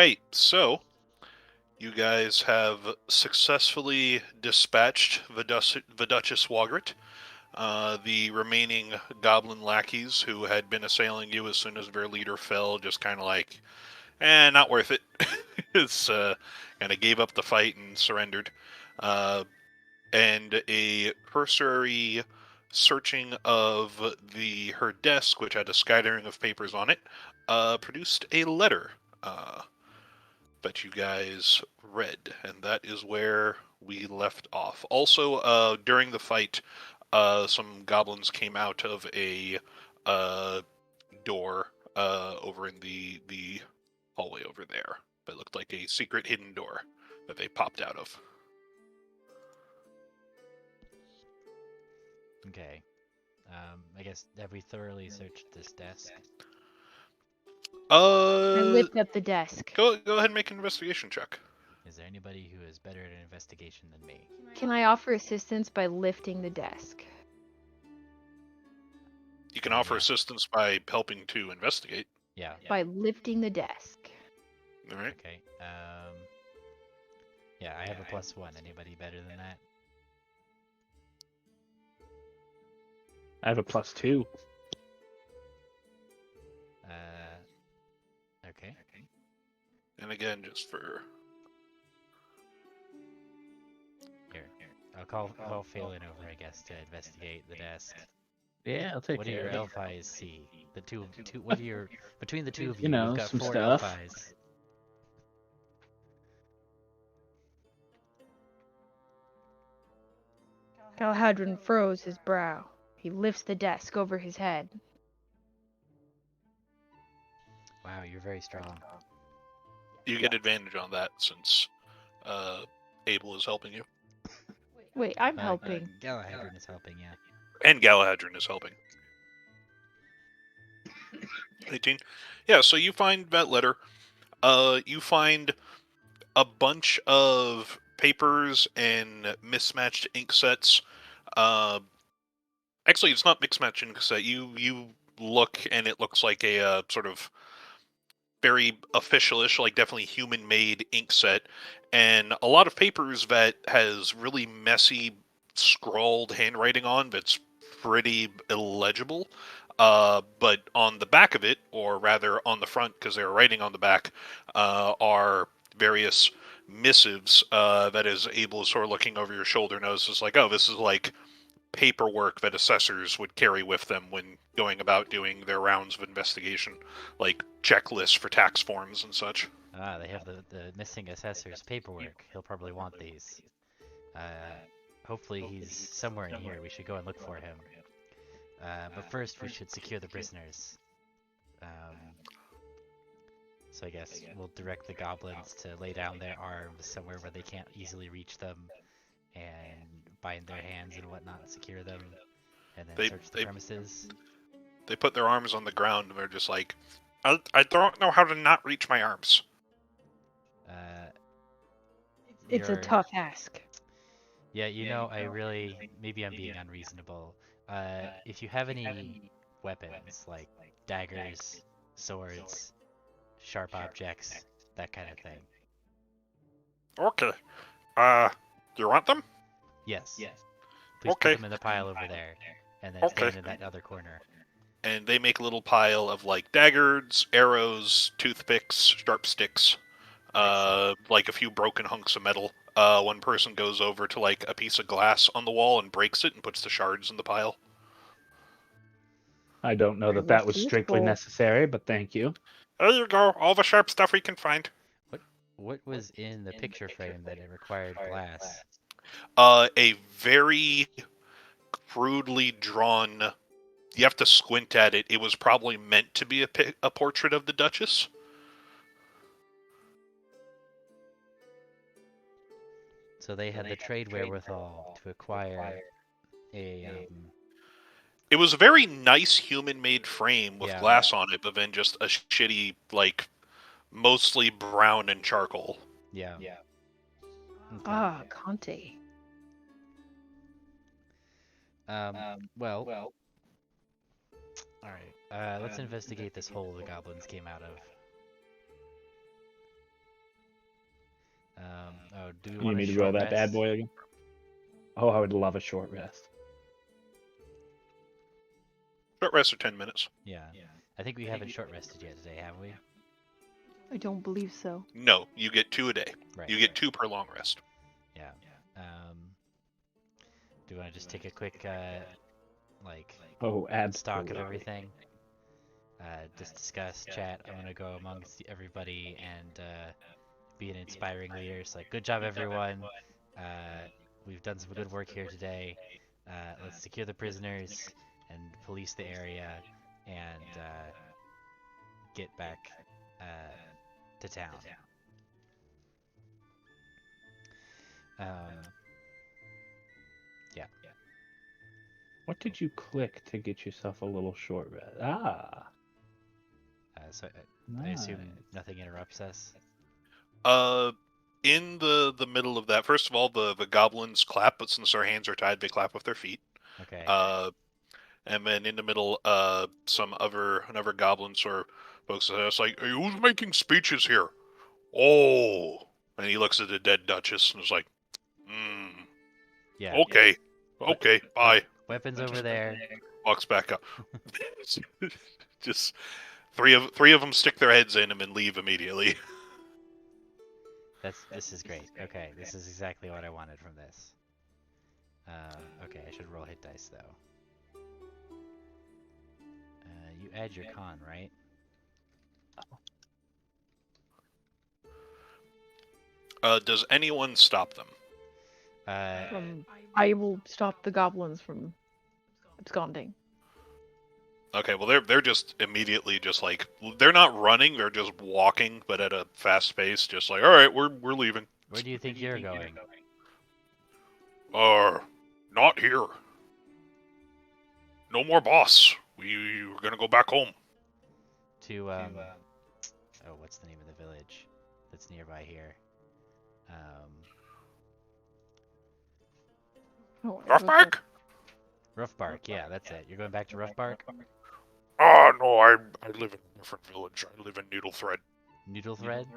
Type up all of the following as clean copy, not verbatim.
right, so you guys have successfully dispatched Duchess Wogrit. The remaining goblin lackeys who had been assailing you as soon as their leader fell just kind of like, not worth it. It's kind of gave up the fight and surrendered. And a cursory searching of her desk, which had a scattering of papers on it, produced a letter that you guys read, and that is where we left off. Also, during the fight, some goblins came out of a door over in the hallway over there. That looked like a secret hidden door that they popped out of. Okay. I guess have we thoroughly searched this desk? I lift up the desk. Go ahead and make an investigation check. Is there anybody who is better at an investigation than me? Can I offer assistance by lifting the desk? You can offer assistance by helping to investigate. Yeah. By lifting the desk. All right. Okay. Yeah, I have a +1. Anybody better than that? I have a +2. Okay. And again, just for... Here. I'll call Phelan over, I guess, to investigate the desk. Yeah, I'll take What do care your of it. elf eyes see? The two. What do your between the two of you? You know, we've got some 4 stuff. elf eyes. Galahadron furrows his brow. He lifts the desk over his head. Wow, you're very strong. You get advantage on that since Abel is helping you. Wait, I'm helping. Galahadron is helping, yeah. And Galahadron is helping. 18. Yeah, so you find that letter. You find a bunch of papers and mismatched ink sets. Actually, it's not mismatched ink set. You look, and it looks like a sort of very official-ish, like definitely human-made ink set, and a lot of papers that has really messy, scrawled handwriting on that's pretty illegible. But on the back of it, or rather on the front, because they were writing on the back, are various missives that is Abel sort of looking over your shoulder notices like, oh, this is like paperwork that assessors would carry with them when going about doing their rounds of investigation, like checklists for tax forms and such. Ah, they have the missing assessor's paperwork. He'll probably want these. Hopefully he's somewhere in here. We should go and look for him. But first we should secure the prisoners. So I guess we'll direct the goblins to lay down their arms somewhere where they can't easily reach them, and bind their hands and whatnot, and secure them, and then search the premises. They put their arms on the ground and they're just like, I don't know how to not reach my arms. It's a tough ask. Yeah, you know, maybe I'm being unreasonable. If you have any weapons, like daggers, swords, sharp objects, that kind of thing. Okay. Do you want them? Yes. Please put them in the pile over there, and then stand in that other corner. And they make a little pile of like daggers, arrows, toothpicks, sharp sticks, like a few broken hunks of metal. One person goes over to like a piece of glass on the wall and breaks it and puts the shards in the pile. I don't know that was strictly necessary, but thank you. There you go, all the sharp stuff we can find. What was in the picture frame that it required glass? A very crudely drawn. You have to squint at it. It was probably meant to be a portrait of the Duchess. So they had the trade wherewithal to acquire a. It was a very nice human-made frame with glass on it, but then just a shitty, like, mostly brown and charcoal. Yeah. Ah, Conte. Well. Alright, let's investigate this hole the goblins came out of. Do we You want need a me to short roll that bad rest? boy again? Oh, I would love a short rest. Short rest of 10 minutes. Yeah. I think we haven't short rested yet today, have we? I don't believe so. No, you get 2 a day. Right. You get 2 per long rest. Yeah. Do you want to just take a quick, Oh, stock of absolutely. everything? Just discuss, chat. I'm gonna go amongst everybody and be an inspiring leader. It's like, good job, everyone. We've done some good work here today. Let's secure the prisoners and police the area and get back to town. Yeah. What did you click to get yourself a little short rest? Ah. So I assume nothing interrupts us. In the middle of that, first of all, the goblins clap, but since their hands are tied, they clap with their feet. Okay. And then in the middle, another goblin sort of folks it's like, hey, who's making speeches here? Oh, and he looks at the dead Duchess and is like, Yeah. okay, okay, bye. Weapons over there. Walks back up. Just three of them stick their heads in him and leave immediately. This is great. Okay, this is exactly what I wanted from this. Okay, I should roll hit dice though. You add your con, right? Does anyone stop them? I will stop the goblins from absconding. Okay, well they're just immediately just like they're not running, they're just walking, but at a fast pace, just like, all right, we're leaving. Where do you think you're going? Not here. No more boss. We're gonna go back home. To oh, what's the name of the village that's nearby here? Roughbark? Roughbark, yeah, that's it. You're going back to Roughbark? No, I live in a different village. I live in Needle Thread. Noodle Thread?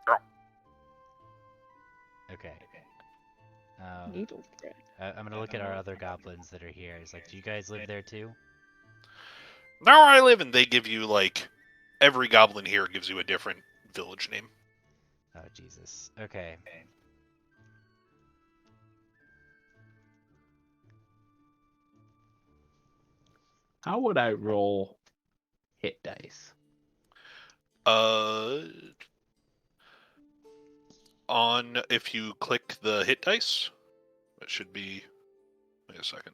Yeah. Okay. Needle thread. I'm gonna look at our other goblins that are here. It's like, do you guys live there too? Now I live, and they give you like every goblin here gives you a different village name. Oh Jesus. Okay. How would I roll hit dice? If you click the hit dice, it should be. Wait a second.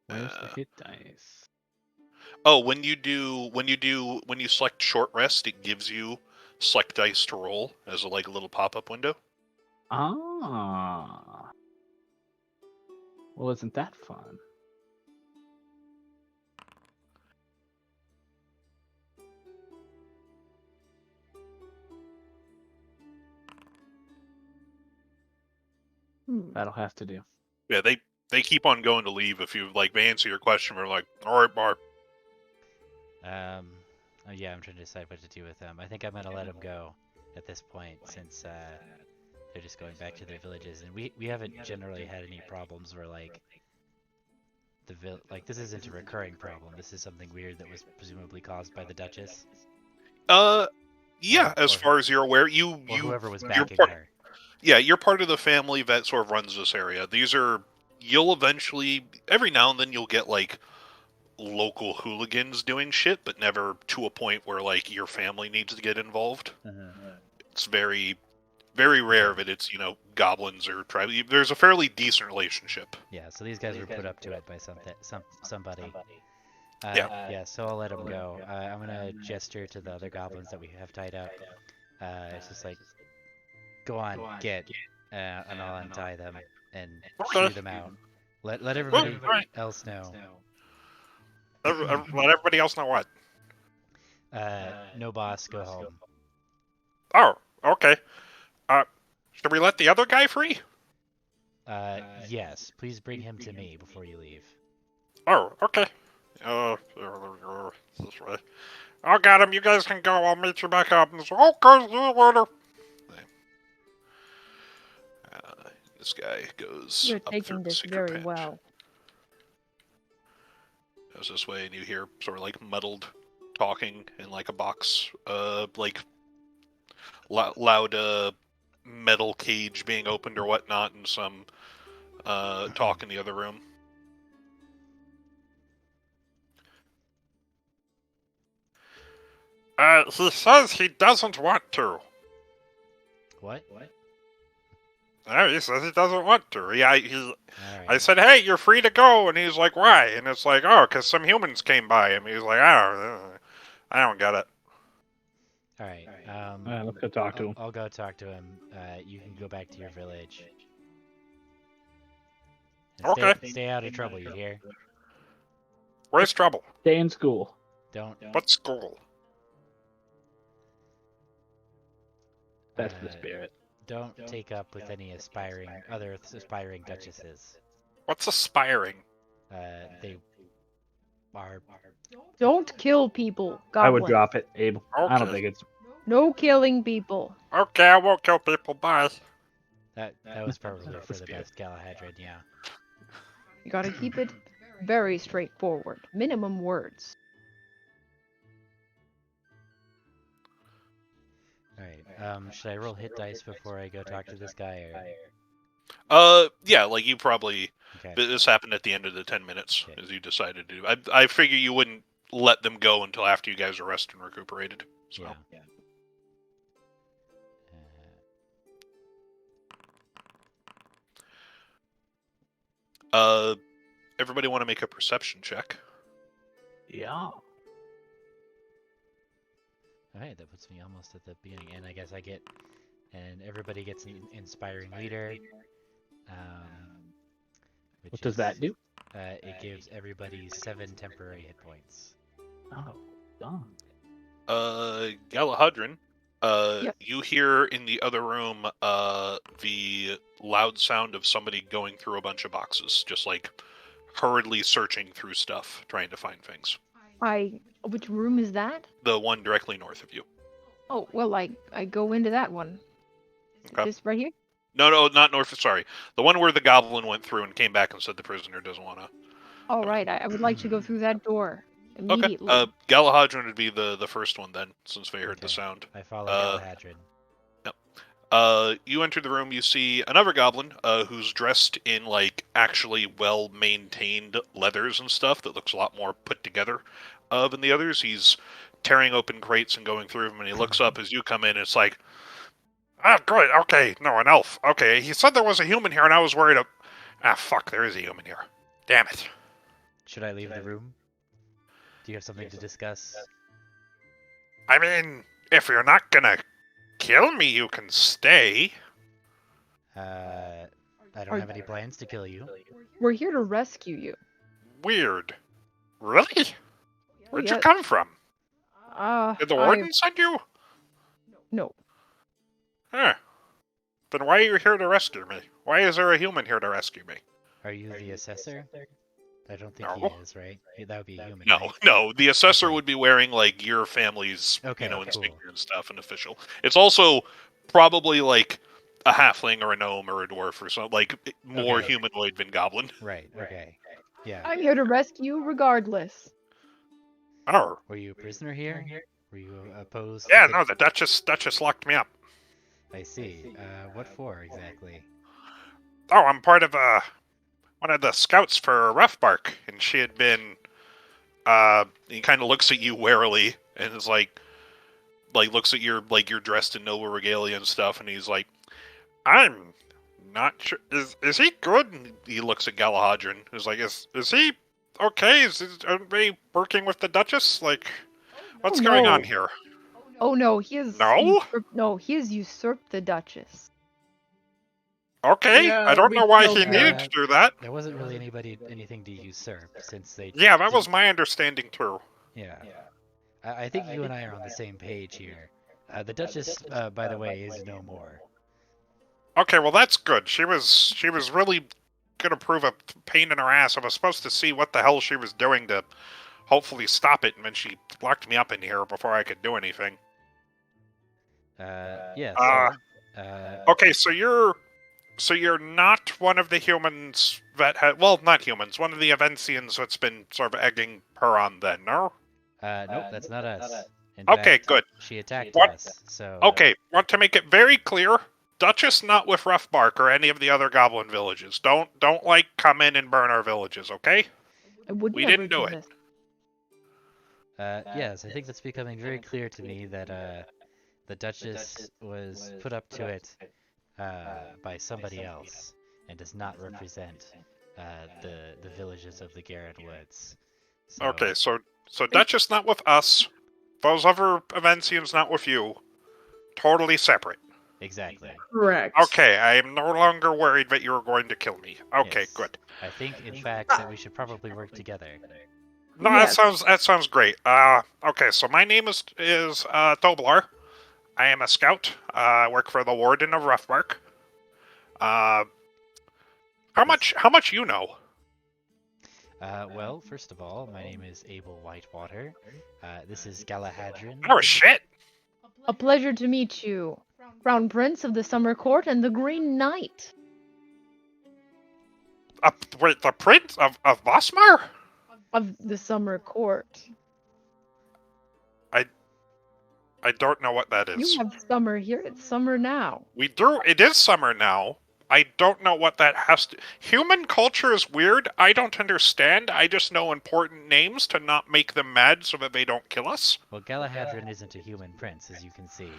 Where's the hit dice? Oh, when you select short rest, it gives you select dice to roll as a little pop-up window. Ah. Well, isn't that fun? That'll have to do. Yeah, they keep on going to leave if you they answer your question. We're like, all right, bar. Oh yeah, I'm trying to decide what to do with them. I think I'm gonna let them go at this point since they're just going back to their villages, and we haven't generally had any problems where this isn't a recurring problem. This is something weird that was presumably caused by the Duchess. Yeah, as far as you're aware, whoever was backing her. Yeah, you're part of the family that sort of runs this area. You'll eventually, every now and then, you'll get local hooligans doing shit, but never to a point where your family needs to get involved. It's very, very rare that it's goblins or tribe. There's a fairly decent relationship. Yeah, so these guys were put up to it by somebody. Yeah. Yeah, so I'll let them go. I'm gonna gesture to the other goblins that we have tied up. It's just like, go on, get, and I'll untie them and shoo them out. Let everybody else know. Let everybody else know what? No boss, go home. Oh, okay. Should we let the other guy free? Yes. Please bring him to me before you leave. Oh, okay. This way. I got him. You guys can go. I'll meet you back up. Okay, see you later. This guy goes You're up through taking the this secret very passage. well. Goes this way, and you hear sort of like muddled talking in like a box, like loud metal cage being opened or whatnot, and some talk in the other room. He says he doesn't want to. What? No, he says he doesn't want to. I Alright. said, hey, you're free to go, and he's like, why? And it's like, oh, because some humans came by him. He's like, I don't get it. Alright. Let's go talk to him. I'll go talk to him. You can go back to your village. And Okay. Stay out of trouble, you hear? Where's trouble? Stay in school. Don't. What school? That's the spirit. Don't take up with any other aspiring duchesses. What's aspiring? They are. Don't kill people, I would goblin. drop it, Abe. I don't Okay. think it's... No killing people. Okay, I won't kill people. Bye. That was probably for the best, Galahadrin. Yeah. You gotta keep it very straightforward. Minimum words. Alright. Should I roll hit dice before I go talk to this guy, or? Yeah, like you probably. Okay. This happened at the end of the 10 minutes, Okay. as you decided to do. I figure you wouldn't let them go until after you guys are rested and recuperated. So. Yeah. Everybody want to make a perception check? Yeah. Alright, that puts me almost at the beginning, and I guess and everybody gets an inspiring leader. What does that do? It gives everybody 7 temporary hit points. Oh, done. Galahadrin, Yep. you hear in the other room the loud sound of somebody going through a bunch of boxes, just like hurriedly searching through stuff, trying to find things. Which room is that? The one directly north of you. Oh, well, I go into that one. Okay. This right here? No, not north. Sorry, the one where the goblin went through and came back and said the prisoner doesn't want to. All right, I would like to go through that door Okay. immediately. Galahadrin would be the first one then, since they heard the Okay. sound. I follow Galahadrin. You enter the room, you see another goblin, who's dressed in, like, actually well-maintained leathers and stuff that looks a lot more put together than the others. He's tearing open crates and going through them, and he looks up as you come in, and it's like, ah, good, okay, no, an elf. Okay, he said there was a human here, and I was worried of... Ah, fuck, there is a human here. Damn it. Should I leave the room? Do you have something to discuss? I mean, if you're not gonna kill me, you can stay. I don't have any plans to kill you. We're here to rescue you. Weird. Really? Where'd you Yeah. come from? Did the I- warden send you? No. Huh. Then why are you here to rescue me? Why is there a human here to rescue me? Are you the assessor? I don't think No. he is, right? That would be a human, No, right? no. The assessor Okay. would be wearing, like, your family's, Okay, cool. insignia and stuff, and official. It's also probably, like, a halfling or a gnome or a dwarf or something, like, more Okay. humanoid than goblin. Right, okay. Yeah. I'm here to rescue you regardless. Oh. Were you a prisoner here? Were you opposed? Yeah, to no, the Duchess locked me up. I see. What for, exactly? Oh, I'm part of, one of the scouts for Roughbark, and she had been, he kind of looks at you warily, and is like looks at your, like, you're dressed in noble regalia and stuff, and he's like, I'm not sure, is he good? And he looks at Galahadrin, who's like, is he okay? Are they working with the Duchess? Like, what's Oh, going on no. here? Oh no, he has No? he has usurped the Duchess. Okay, Yeah, I don't we know why he killed needed her. to do that. There wasn't really anything to usurp, since they... Yeah, that was my understanding too. Yeah. I think you and I are on the same page here. The Duchess, by the way, is no more. Okay, well that's good. She was really gonna prove a pain in her ass. I was supposed to see what the hell she was doing to hopefully stop it, and then she locked me up in here before I could do anything. Yeah, Okay, so you're So you're not one of the humans that well, not humans, one of the Avencians that's been sort of egging her on then, no? Nope, that's not us. In Okay, fact, good. she attacked What? us, so... Okay, want to make it very clear, Duchess not with Roughbark or any of the other goblin villages. Don't like come in and burn our villages, okay? I would We never didn't do do it. this. Yes, I think that's becoming very clear to me that, the Duchess was put up to it, by somebody else, and does not represent, the villages of the Garen Woods. So... Okay, so Duchess not with us. Those other Avencians not with you. Totally separate. Exactly. Correct. Okay, I am no longer worried that you are going to kill me. Okay, Yes. good. I think, in fact, that we should probably work together. No, Yes. that sounds great. Okay, so my name is Toblar. I am a scout. I work for the Warden of Roughbark. How much you know? Well, first of all, my name is Abel Whitewater. This is Galahadrin. Oh shit! A pleasure to meet you, Crown Prince of the Summer Court and the Green Knight. Wait, the Prince of Bosmar? Of the Summer Court. I don't know what that is. You have summer here. It's summer now. We do. It is summer now. I don't know what that has to. Human culture is weird. I don't understand. I just know important names to not make them mad so that they don't kill us. Well, Galahadrin isn't a human prince, as you can see.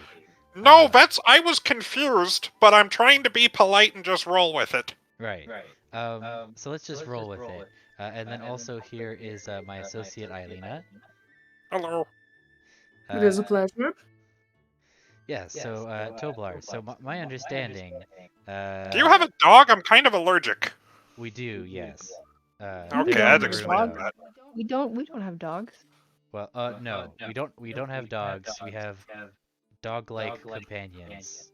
No, I was confused, but I'm trying to be polite and just roll with it. Right. So let's just roll with it. And then also here is my associate Eilina. Hello. It is a pleasure. Yeah, so Toblar, so my understanding... Do you have a dog? I'm kind of allergic. We do, yes. Okay, they're that in the room, explains though. that. We don't have dogs. Well, no, we don't have dogs. We have dog-like companions.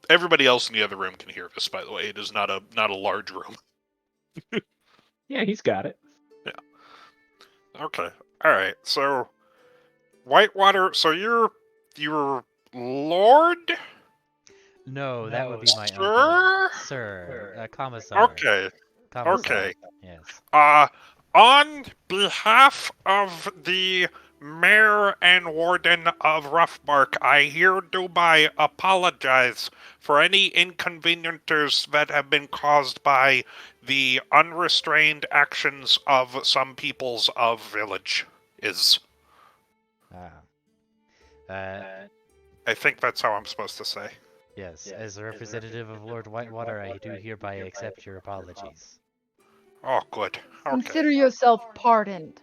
Everybody else in the other room can hear this, by the way. It is not a large room. Yeah, he's got it. Okay. Alright, so Whitewater, so you're Lord? No, that would be my uncle. Sir? Sir, Commissar. Okay. Commissar. Okay. Yes. On behalf of the Mayor and Warden of Roughbark, I hereby apologize for any inconveniences that have been caused by the unrestrained actions of some peoples of village. I think that's how I'm supposed to say. Yes, as a representative of Lord Whitewater, I do hereby accept your apologies. Oh, good. Okay. Consider yourself pardoned.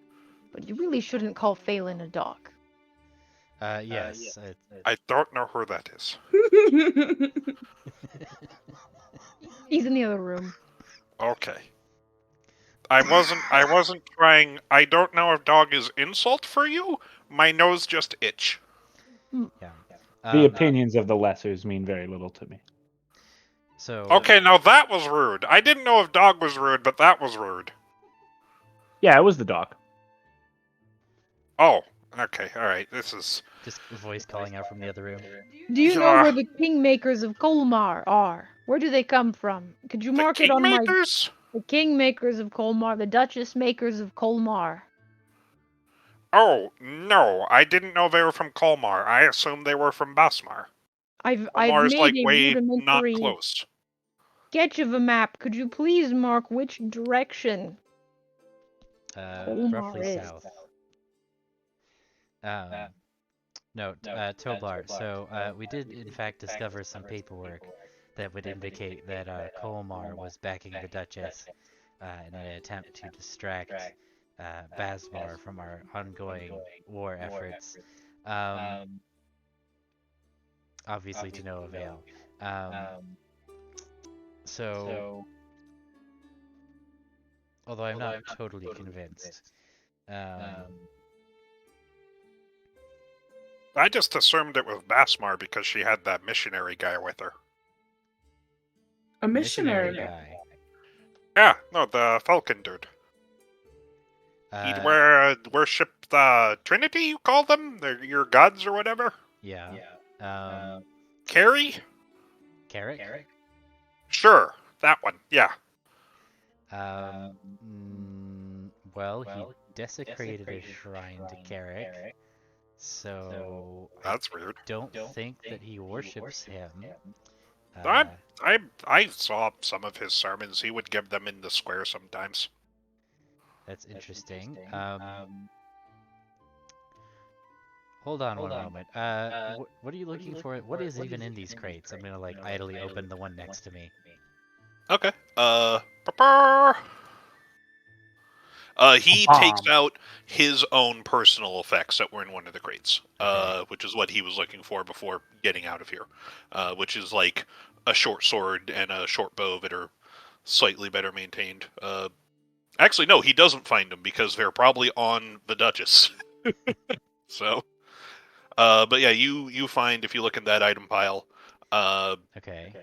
But you really shouldn't call Phelan a dog. Yes. I don't know who that is. He's in the other room. Okay. I wasn't trying. I don't know if dog is insult for you. My nose just itch. Yeah. The opinions of the lessers mean very little to me. So. Okay, now that was rude. I didn't know if dog was rude, but that was rude. Yeah, it was the dog. Oh, okay, alright, this is... Just a voice calling out from the other room. Do you know where the Kingmakers of Colmar are? Where do they come from? Could you mark it on my... Kingmakers? The Kingmakers of Colmar, the Duchess Makers of Colmar. Oh, no, I didn't know they were from Colmar. I assumed they were from Basmar. I've Colmar is made like a way not rudimentary close. sketch of a map. Could you please mark which direction Colmar Roughly is? south. No, Toblar. So we did in fact discover some paperwork that would indicate that Colmar was backing the Duchess in an attempt to distract Basmar from our ongoing war efforts. Obviously to no avail. So, although I'm not totally convinced. I just assumed it was Basmar because she had that missionary guy with her. A missionary. guy. Yeah, no, the Falcon dude. He'd worship the Trinity, you call them? They're your gods or whatever? Yeah. Carrie? Carrick? Sure, that one. Yeah. Well, he desecrated a shrine to Carrick, so I That's weird. don't think that he worships him. I I saw some of his sermons. He would give them in the square sometimes. That's interesting. Hold on one moment. What are you looking for? What is even in these crates? I'm gonna like idly open the one next to me. Okay. He takes out his own personal effects that were in one of the crates, Okay. which is what he was looking for before getting out of here, which is like a short sword and a short bow that are slightly better maintained. Actually, no, he doesn't find them because they're probably on the Duchess. So, but yeah, you find if you look in that item pile, Okay.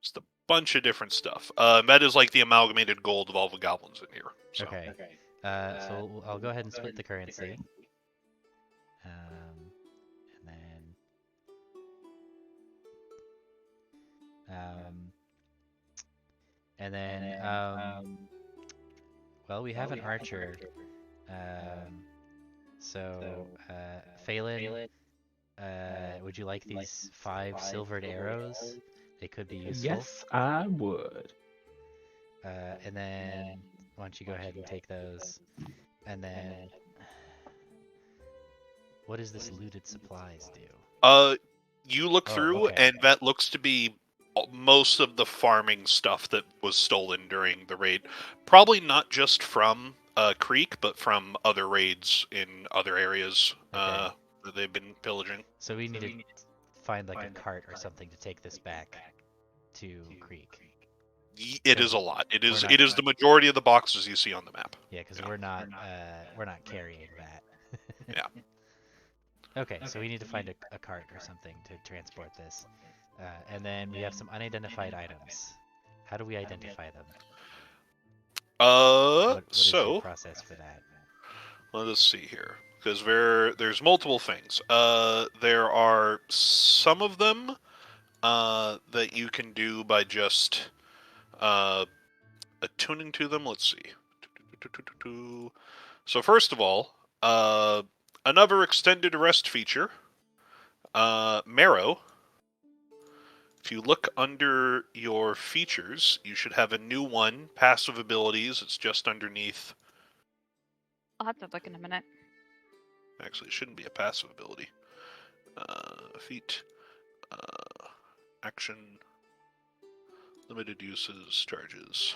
just a bunch of different stuff. That is like the amalgamated gold of all the goblins in here. So. Okay. So I'll go ahead and split the currency. Um, um, and then, well, we have an archer. So, Phelan, would you like these 5 silvered arrows? They could be useful. Yes, I would. And then, why don't you go ahead and take those? And then, what does this looted supplies do? You look through, okay. and that looks to be most of the farming stuff that was stolen during the raid. Probably not just from Creek, but from other raids in other areas that they've been pillaging. So we need to find like a cart or something to take this back to Creek. It is a lot. It is the majority of the boxes you see on the map. Yeah, because we're not carrying that. Yeah. Okay, so we need to find a cart or something to transport this. And then we have some unidentified items. How do we identify them? What is the process for that? Let us see here, because there's multiple things. There are some of them that you can do by just attuning to them. Let's see. So first of all, another extended rest feature, Marrow. If you look under your features, you should have a new one, passive abilities. It's just underneath. I'll have to look in a minute. Actually, it shouldn't be a passive ability. Feat, action, limited uses, charges.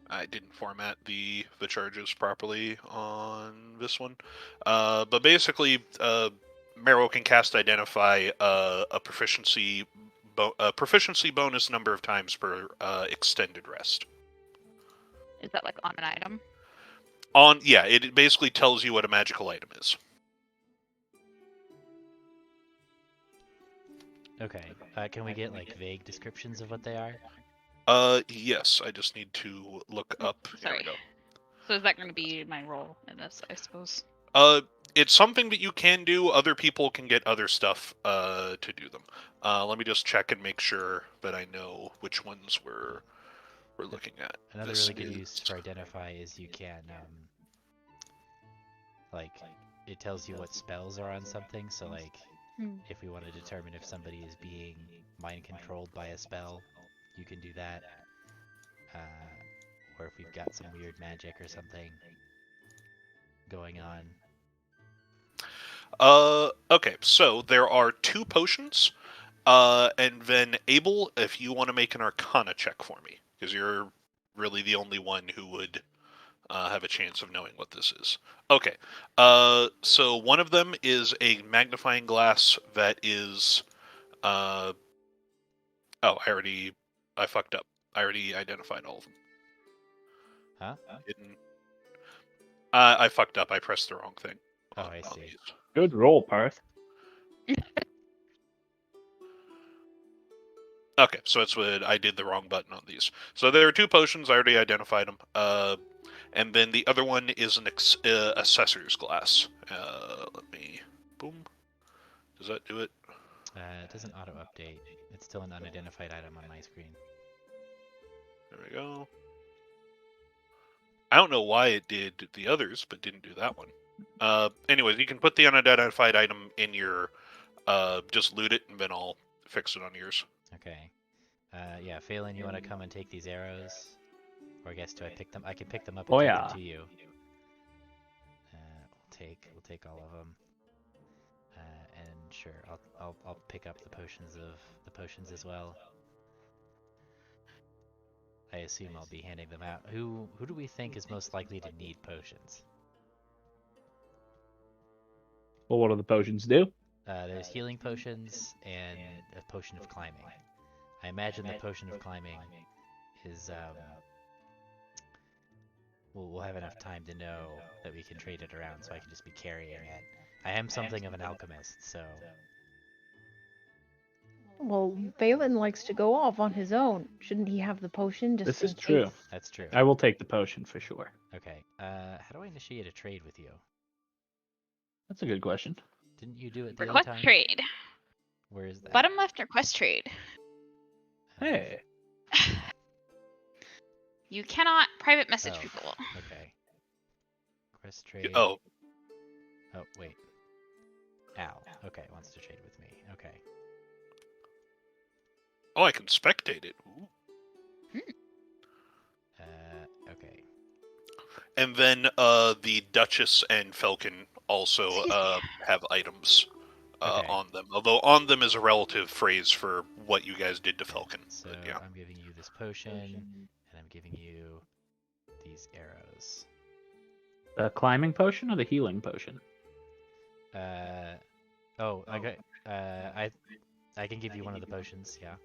I didn't format the charges properly on this one, but basically, Marrow can cast Identify a proficiency bonus number of times per extended rest. Is that like on an item? Yeah, it basically tells you what a magical item is. Okay. Can we get like vague descriptions of what they are? Yes. I just need to look up. Sorry. Here we go. So is that going to be my role in this, I suppose? It's something that you can do. Other people can get other stuff to do them. Let me just check and make sure that I know which ones we're looking at. Another really good use for Identify is you can like it tells you what spells are on something. So like if we want to determine if somebody is being mind controlled by a spell, you can do that. Or if we've got some weird magic or something going on. Okay, so there are 2 potions, and then Abel, if you want to make an Arcana check for me, because you're really the only one who would have a chance of knowing what this is. Okay, so one of them is a magnifying glass that is, I fucked up. I already identified all of them. Huh? I fucked up. I pressed the wrong thing. Oh, I see. Good roll, Parth. Okay, so that's what I did the wrong button on these. So there are 2 potions. I already identified them. And then the other one is an assessor's glass. Let me... Boom. Does that do it? It doesn't auto-update. It's still an unidentified item on my screen. There we go. I don't know why it did the others, but didn't do that one. Anyways, you can put the unidentified item in your... just loot it, and then I'll fix it on yours. Okay. Yeah, Phelan, you want to come and take these arrows? Or I guess, do I pick them? I can pick them up and Oh, take yeah. them to you. We'll take all of them. And sure, I'll pick up the potions as well. I assume I'll be handing them out. Who do we think is most likely to need potions? Well, what do the potions do? There's healing potions and a potion of climbing. I imagine the potion of climbing is we'll have enough time to know that we can trade it around, so I can just be carrying it. I am something of an alchemist, so... Well, Valen likes to go off on his own. Shouldn't he have the potion just This in is true. case? That's true. I will take the potion for sure. Okay, how do I initiate a trade with you? That's a good question. Didn't you do it the other Request time? trade. Where is that? Bottom left, request trade. Hey. You cannot private message Oh. people. Okay. Quest trade. Oh, Oh, wait. Al. Okay, wants to trade with me. Okay. oh, I can spectate it. Ooh. Okay. And then the Duchess and Falcon also have items Okay. on them. Although on them is a relative phrase for what you guys did to Falcon. So But yeah. I'm giving you this potion, and I'm giving you these arrows. The climbing potion or the healing potion? I got. I can give you one of the potions. Yeah.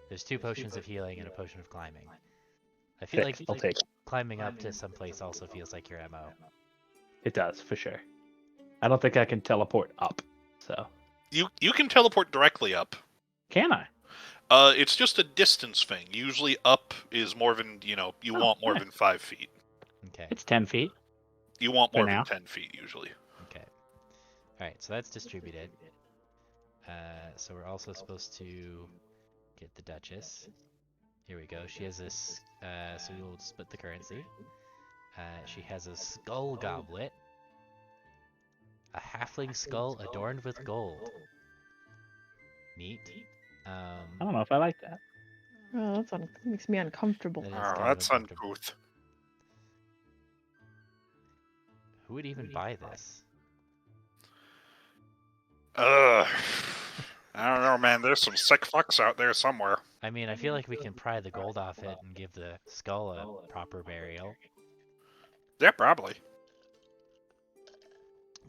There's 2 potions of healing and a potion of climbing. I feel like I'll take it. climbing up to some place also feels like your MO. It does, for sure. I don't think I can teleport up, so... You can teleport directly up. Can I? It's just a distance thing. Usually up is more than, you want more than 5 feet. Okay. It's 10 feet. You want For more now. than 10 feet, usually. Okay. Alright, so that's distributed. So we're also supposed to get the Duchess. Here we go. She has this, so we will split the currency. She has a skull goblet. A halfling skull adorned with gold. Neat. I don't know if I like that. Oh, that makes me uncomfortable. That is Oh, kind of that's uncomfortable. uncouth. Who would even buy this? I don't know, man. There's some sick fucks out there somewhere. I mean, I feel like we can pry the gold off it and give the skull a proper burial. Yeah, probably.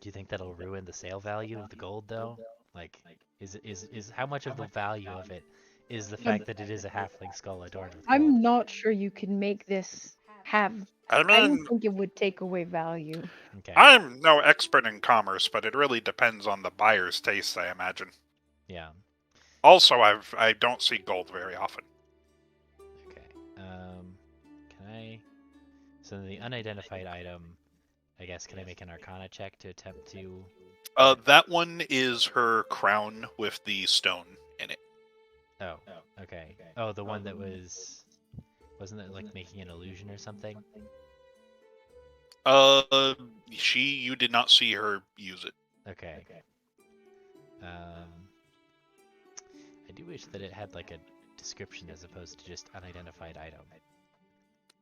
Do you think that'll ruin the sale value of the gold, though? Like, is how much of the value of it is the fact that it is a halfling skull adorned with gold? I'm not sure you can make this have. I I don't mean, think it would take away value. Okay. I'm no expert in commerce, but it really depends on the buyer's taste, I imagine. Yeah. Also, I don't see gold very often. Okay. Can I? So the unidentified item, I guess. Can I make an Arcana check to attempt to? That one is her crown with the stone in it. Oh. Okay. Oh, the one that was. Wasn't it like making an illusion or something? You did not see her use it. Okay. I do wish that it had like a description as opposed to just unidentified item.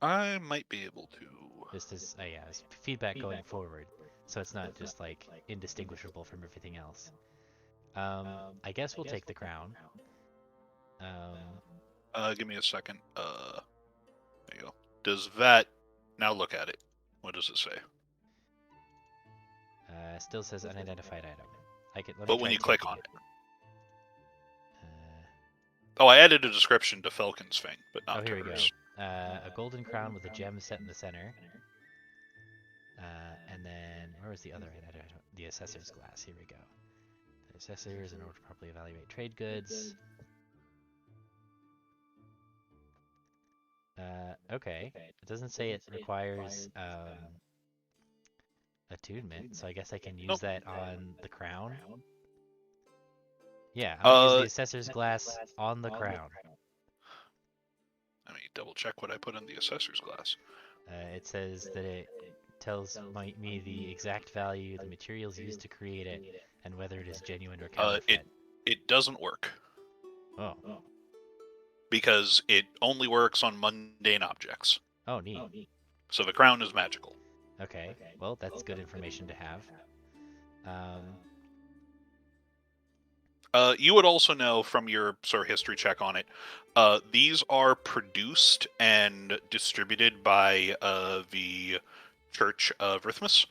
I might be able to. Just as, as feedback going forward, so it's not just like indistinguishable from everything else. I guess we'll take the crown. Give me a second. There you go. Does that... Now look at it. What does it say? Still says unidentified item. Let me But when try you click checking on it. it. Oh, I added a description to Falcon's thing, but not Oh, to here we go. hers. A golden crown with a gem set in the center. And then, where was the other item? The assessor's glass. Here we go. The assessors, in order to properly evaluate trade goods. Okay. It doesn't say it requires attunement, so I guess I can use Nope. that on the crown. Yeah, I'm gonna use the Uh, assessor's glass on the crown. Let me double check what I put in the assessor's glass. It says that it tells me the exact value, the materials used to create it, and whether it is genuine or counterfeit. It doesn't work Oh. because it only works on mundane objects. Oh, neat. So the crown is magical. Okay. Well, that's good information to have. You would also know from your sort of history check on it, these are produced and distributed by the Church of Rithmus,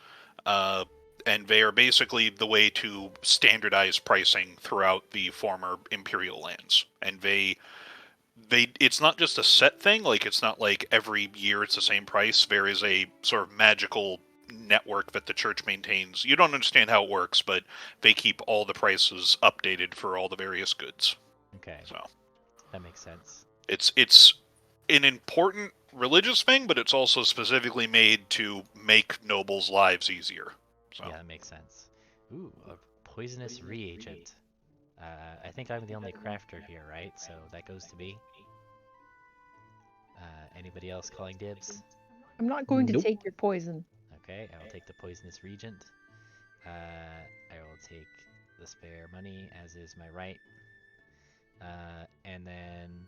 and they are basically the way to standardize pricing throughout the former imperial lands. And it's not just a set thing, like it's not like every year it's the same price. There is a sort of magical network that the church maintains. You don't understand how it works, but they keep all the prices updated for all the various goods. Okay. So that makes sense. it's an important religious thing, but it's also specifically made to make nobles' lives easier. So. Yeah, that makes sense. Ooh, a poisonous reagent. I think I'm the only crafter here, right? So that goes to me. Anybody else calling dibs? I'm not going to Nope. take your poison. Okay, I will take the poisonous regent. I will take the spare money, as is my right. And then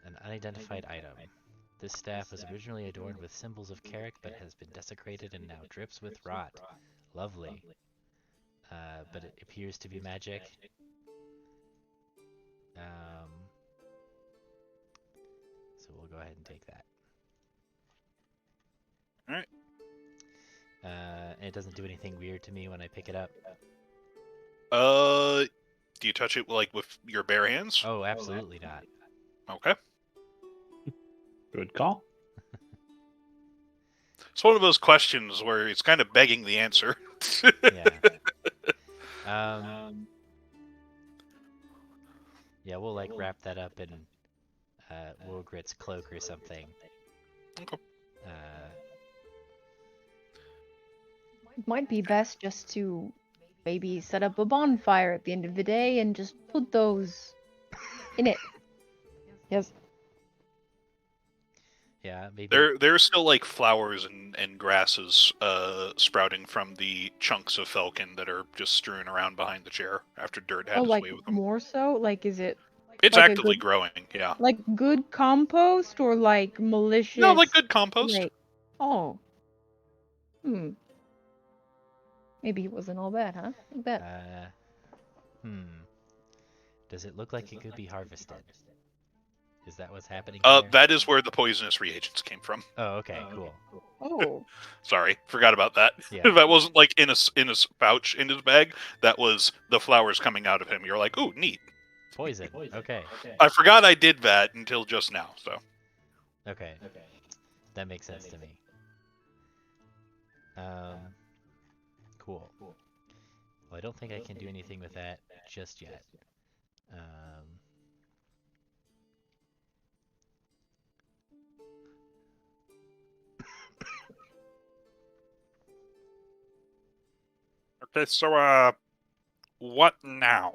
an unidentified item. This staff was originally adorned with symbols of Carrick, but has been desecrated and now drips with rot. Lovely. But it appears to be magic. So we'll go ahead and take that. Alright. And it doesn't do anything weird to me when I pick it up. Do you touch it like with your bare hands? Oh, absolutely not. Okay. Good call. It's one of those questions where it's kind of begging the answer. Yeah. Yeah, we'll like wrap that up in Wilgrit's cloak or something. Okay. It might be best just to maybe set up a bonfire at the end of the day and just put those in it. Yes. Yeah, maybe. There's still like flowers and grasses sprouting from the chunks of falcon that are just strewn around behind the chair after dirt had Oh, its like way with them. more so? Like, is it It's like a actively good, growing, yeah. like good compost or like malicious? No, like good compost. Like, oh. Maybe it wasn't all bad, huh? Not bad. Does it look like it could be harvested? Is that what's happening here? That is where the poisonous reagents came from. Oh, okay, cool. Oh. Sorry, forgot about that. Yeah. That wasn't like in a pouch in his bag. That was the flowers coming out of him. You're like, ooh, neat. Poison. Okay. I forgot I did that until just now. So. Okay. That makes sense to me. Cool. Well, I don't think I can do anything with that just yet. Okay, so what now?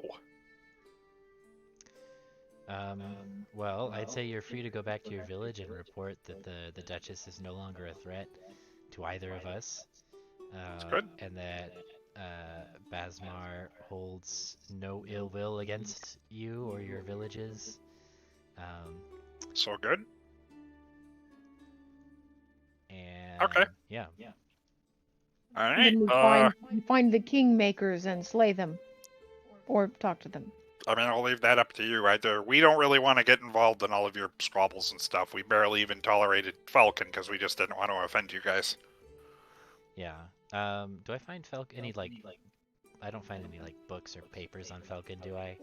Well, I'd say you're free to go back to your village and report that the Duchess is no longer a threat to either of us. That's good. And that Basmar holds no ill will against you or your villages. So good. And Okay. Yeah. All right. Then we find the kingmakers and slay them. Or talk to them. I mean, I'll leave that up to you. We don't really want to get involved in all of your squabbles and stuff. We barely even tolerated Falcon because we just didn't want to offend you guys. Yeah. Do I find Falcon any like? I don't find any like books or papers on Falcon, do I?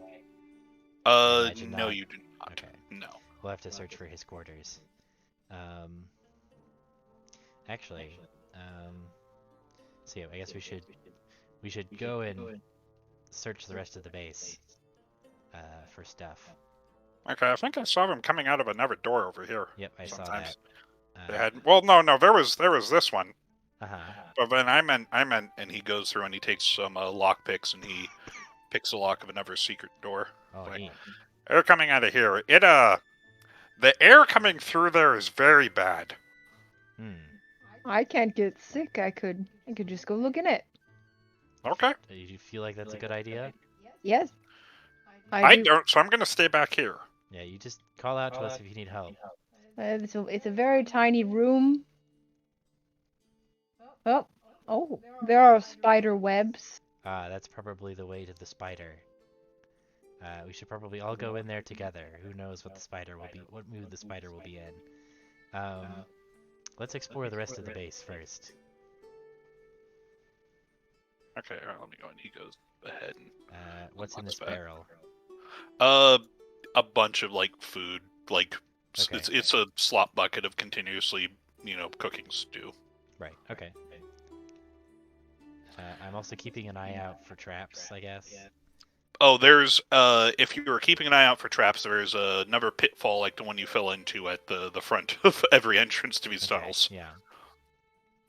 Imagine No, not. you do not. Okay. No. We'll have to search for his quarters. Actually, so yeah, I guess we should go and search the rest of the base for stuff. Okay, I think I saw them coming out of another door over here. Yep, I saw Sometimes. that. They had. Well, no, there was this one. Uh-huh. But then I meant, and he goes through and he takes some lock picks and he picks the lock of another secret door. Oh, Like, neat. they're coming out of here. The air coming through there is very bad. I can't get sick. I could just go look in it. Okay. Do you feel like that's a good idea? Yes. I do. don't, so I'm gonna stay back here. Yeah, you just call out to us if you need help. It's a very tiny room. Oh, there are spider webs. That's probably the way to the spider. We should probably all go in there together. Who knows what the spider will be, what mood the spider will be in. Let's explore the rest of the base first. Okay, all right, let me go. And he goes ahead. And What's in this that. barrel? A bunch of like food. Like Okay. it's a slop bucket of continuously, cooking stew. Right. Okay. I'm also keeping an eye out for traps, I guess. Oh, there's if you were keeping an eye out for traps, there's another pitfall like the one you fell into at the front of every entrance to these tunnels. Yeah.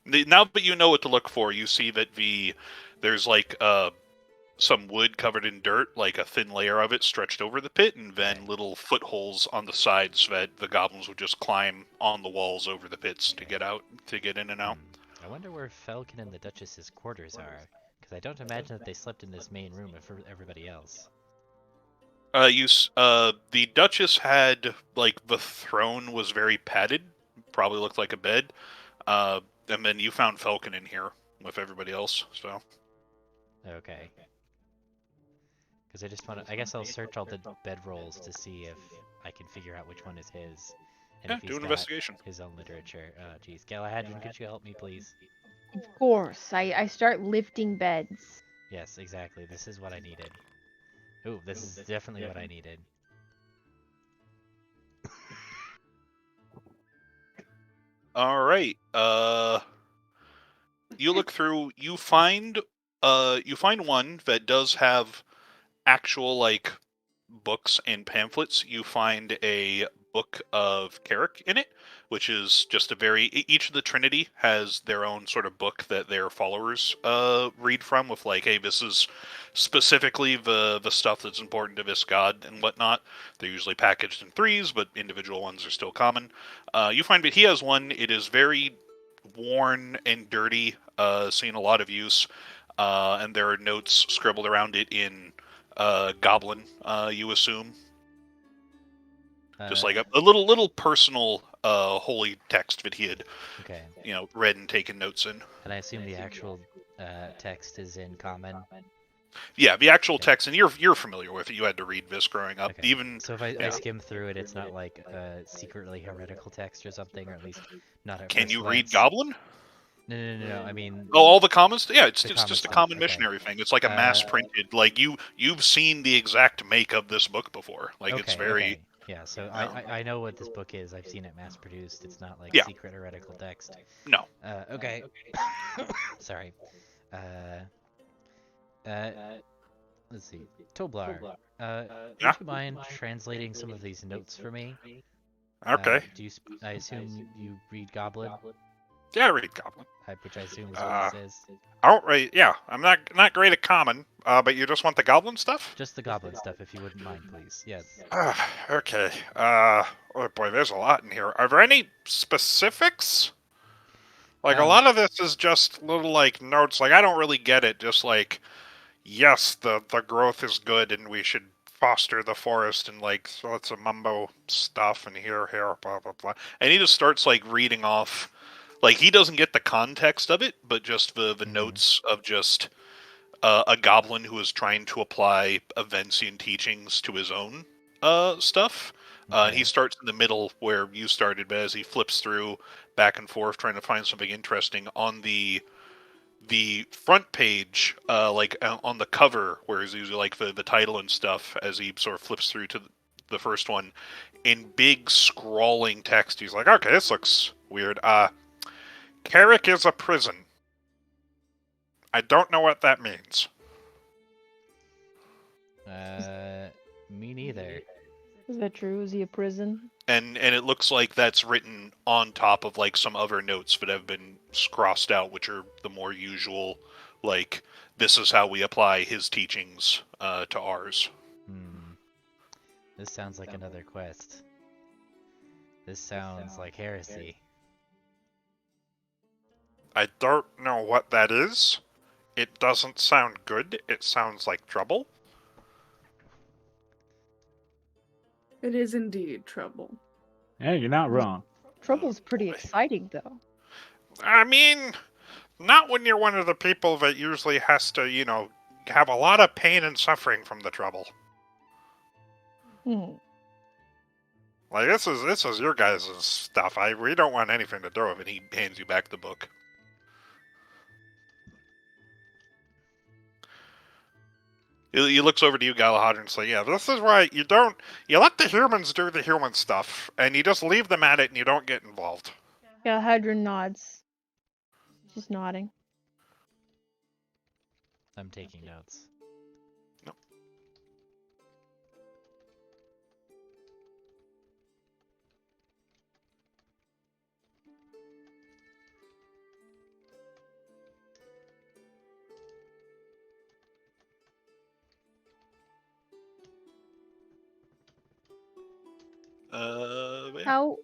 Now that you know what to look for, you see that there's like some wood covered in dirt, like a thin layer of it stretched over the pit, and then little footholes on the sides that the goblins would just climb on the walls over the pits to get in and out. I wonder where Falcon and the Duchess's quarters are, because I don't imagine that they slept in this main room for everybody else. The Duchess had, like, the throne was very padded, probably looked like a bed, and then you found Falcon in here with everybody else, so. Okay. Because I just want to, I guess I'll search all the bedrolls to see if I can figure out which one is his. And Yeah, if he's do an got investigation. his own literature. Geez. Galahadrian, could you help me, please? Of course. I start lifting beds. Yes, exactly. This is what I needed. Ooh, this is definitely what I needed. All right. You look through. You find one that does have actual like books and pamphlets. You find a book of Carrick in it, which is just each of the Trinity has their own sort of book that their followers read from, with like, hey, this is specifically the stuff that's important to this god and whatnot. They're usually packaged in threes, but individual ones are still common. You find that he has one. It is very worn and dirty, seen a lot of use, and there are notes scribbled around it in Goblin, you assume. Just like a little personal holy text that he had, read and taken notes in. And I assume the actual text is in common. Yeah, the actual text, and you're familiar with it. You had to read this growing up. Okay. Even so if I skim through it, it's not like a secretly heretical text or something, or at least not at Can first you glance. read Goblin? No. I mean. Oh, all the commons? Yeah, it's common just a stuff, common okay. missionary thing. It's like a mass printed. Like you've seen the exact make of this book before. Like it's very. Okay. Yeah, so I know what this book is. I've seen it mass produced. It's not like secret heretical text. No. Okay. Sorry. Let's see. Toblar. Would you mind translating some of these notes for me? Okay. I assume you read Goblin? Yeah, I read Goblin. Which I assume is what this is. Outright, yeah. I'm not great at common, but you just want the Goblin stuff? Just the Goblin stuff, if you wouldn't mind, please. Yes. Okay. Oh boy, there's a lot in here. Are there any specifics? Like, a lot of this is just little, like, notes. Like, I don't really get it. Just like, yes, the growth is good, and we should foster the forest, and like, lots of mumbo stuff, and here, blah blah blah. And he just starts like reading off. Like, he doesn't get the context of it, but just the notes of just a goblin who is trying to apply Aventicuum teachings to his own stuff. And he starts in the middle where you started, but as he flips through back and forth trying to find something interesting on the front page, like on the cover, where he's usually like the title and stuff, as he sort of flips through to the first one, in big scrawling text, he's like, okay, this looks weird. Carrick is a prison. I don't know what that means. Me neither. Is that true? Is he a prison? And it looks like that's written on top of like some other notes that have been crossed out, which are the more usual, like this is how we apply his teachings to ours. This sounds like another quest. This sounds like heresy. I don't know what that is. It doesn't sound good. It sounds like trouble. It is indeed trouble. Yeah, you're not wrong. Trouble's pretty exciting, though. I mean, not when you're one of the people that usually has to, you know, have a lot of pain and suffering from the trouble. Hmm. Like this is your guys' stuff. We don't want anything to do with it. He hands you back the book. He looks over to you, Galahad, and says, "Yeah, this is why you let the humans do the human stuff, and you just leave them at it, and you don't get involved." Yeah, Hydra nods. She's nodding. I'm taking notes. No. Yeah.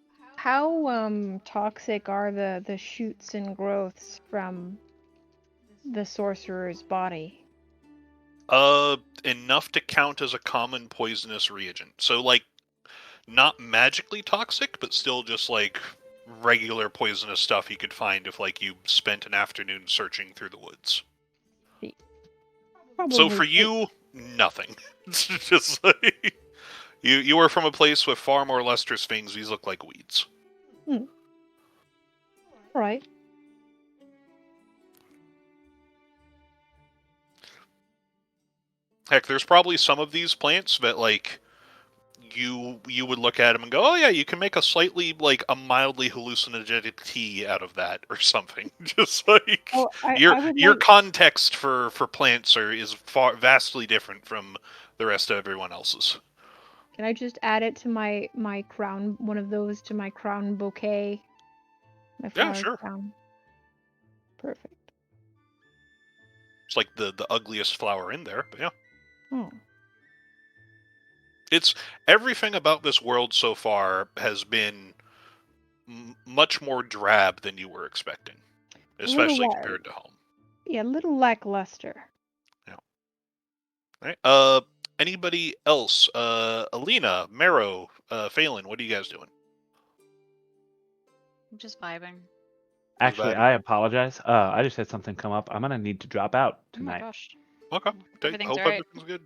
How toxic are the shoots and growths from the sorcerer's body? Enough to count as a common poisonous reagent. So, like, not magically toxic, but still just, like, regular poisonous stuff you could find if, like, you spent an afternoon searching through the woods. Probably So for you, nothing. It's just like... You are from a place with far more lustrous things. These look like weeds. Right. Heck, there's probably some of these plants that, like, you would look at them and go, oh yeah, you can make a slightly, like, a mildly hallucinogenic tea out of that or something. Just like your context for plants is vastly different from the rest of everyone else's. Can I just add it to my crown, one of those to my crown bouquet? My flower Yeah, sure. crown. Perfect. It's like the ugliest flower in there, but yeah. Oh. It's everything about this world so far has been much more drab than you were expecting, especially compared to home. Yeah, a little lackluster. Yeah. All right. Anybody else? Alina, Marrow, Phelan, what are you guys doing? I'm just vibing. Actually, I apologize. I just had something come up. I'm gonna need to drop out tonight. Oh my gosh. Okay. Everything's Hope alright. everything's good.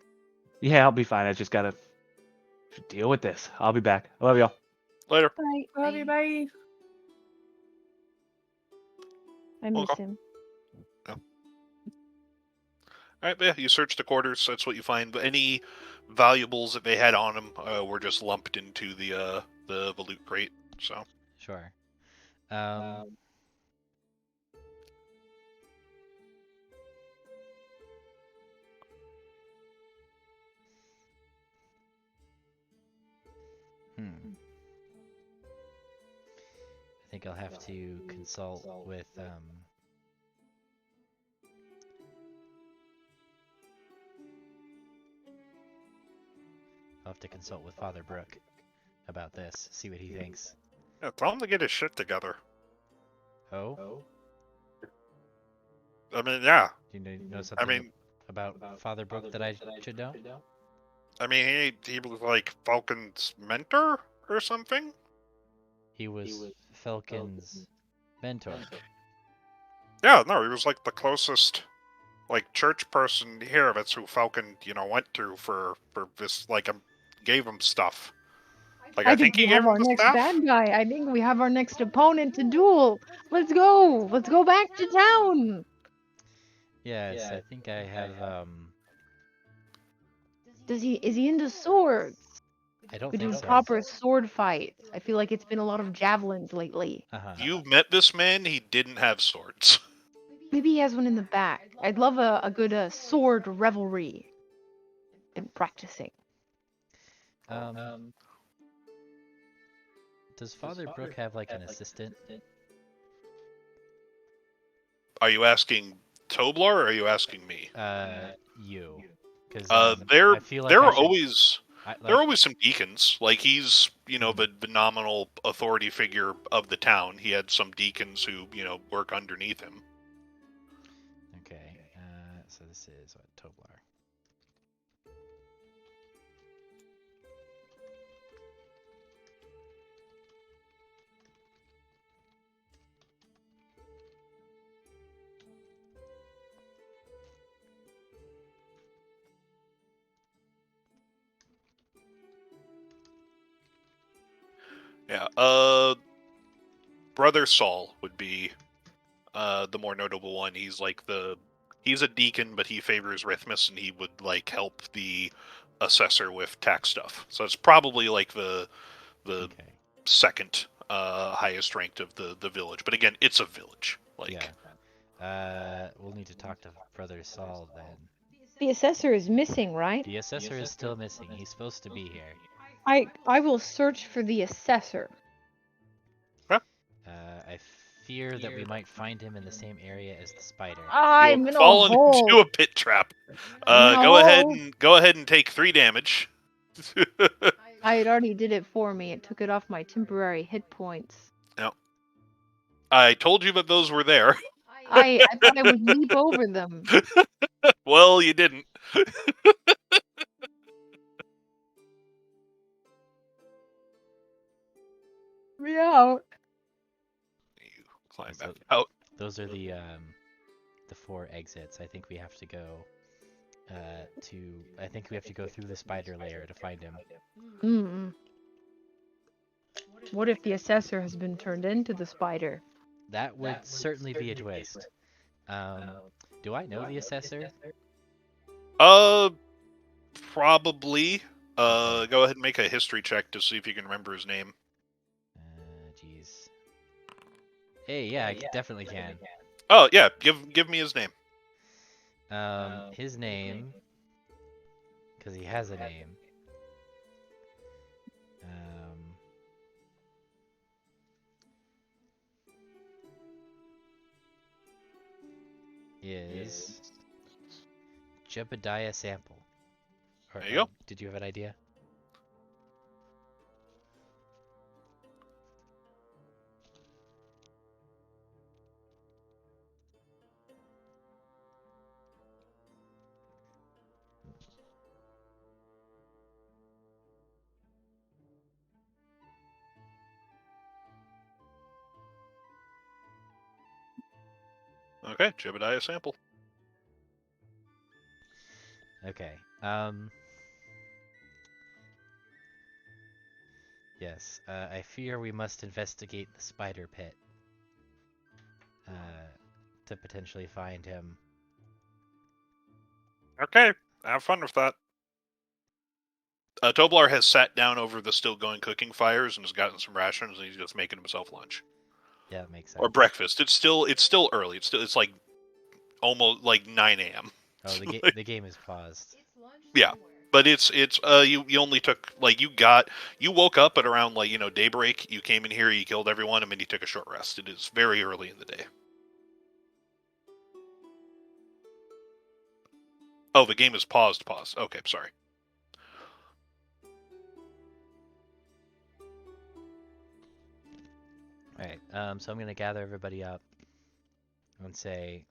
Yeah, I'll be fine. I just gotta deal with this. I'll be back. I love y'all. Later. Bye. Love you, bye. I miss him. Yeah. All right, yeah, you search the quarters. That's what you find. But any valuables that they had on them were just lumped into the loot crate. So Sure. I think I'll have to consult with Father Brook about this. See what he thinks. yeah, tell him to get his shit together. Oh? I mean, yeah. Do you know something about Father Brook that I should know? I mean, he was like Falcon's mentor or something. He was Falcon's mentor. Yeah, no, he was like the closest, like, church person here that's who Falcon, went to for this, like, gave him stuff. Like, I think he we gave have him our the next staff. bad guy. I think we have our next opponent to duel. Let's go. Let's go back to town. Yes, I think I have Is he into swords? I don't We think do so. proper sword fights. I feel like it's been a lot of javelins lately. You've met this man, he didn't have swords. Maybe he has one in the back. I'd love a good sword revelry in practicing. Does Father Brooke have like an assistant? Are you asking Toblar or are you asking me? You. Because There I feel like there I are should. always I, there are like, always some deacons. Like he's the nominal authority figure of the town. He had some deacons who work underneath him. okay. So this is what Toblar. Yeah. Brother Saul would be the more notable one. He's a deacon, but he favors Rithmus, and he would like help the assessor with tax stuff. So it's probably like the Okay. second highest ranked of the village. But again, it's a village. Yeah. We'll need to talk to Brother Saul then. The assessor is missing, right? The assessor is still missing. He's supposed to be here. I will search for the assessor. I fear that we might find him in the same area as the spider. I'm You'll in a fall hole. into a pit trap. I'm in a Go ahead hole. and take 3 damage. I had already did it for me. It took it off my temporary hit points. Yep. I told you that those were there. I thought I would leap over them. Well, you didn't. Me out. You climb So- back out. Those are the 4 exits. I think we have to go I think we have to go through the spider layer to find him. Mm-mm. What if the assessor has been turned into the spider? That would certainly be a twist. Do I know the assessor? Probably. Okay. Go ahead and make a history check to see if you can remember his name. Jeez. Hey, yeah, I definitely can. Oh yeah, give me his name. His name, because he has a name. Is Jebediah Sample. There you go. Did you have an idea? Okay, Jebediah Sample. Okay. Yes. I fear we must investigate the spider pit. To potentially find him. Okay, have fun with that. Toblar has sat down over the still going cooking fires and has gotten some rations, and he's just making himself lunch Yeah, that makes sense. or breakfast. It's still early. It's like almost like 9 a.m. Oh, the game is paused. Yeah, but it's you only took you woke up at around daybreak. You came in here, you killed everyone, and then you took a short rest. It is very early in the day. Oh, the game is paused. Okay, sorry. Alright, so I'm gonna gather everybody up and say,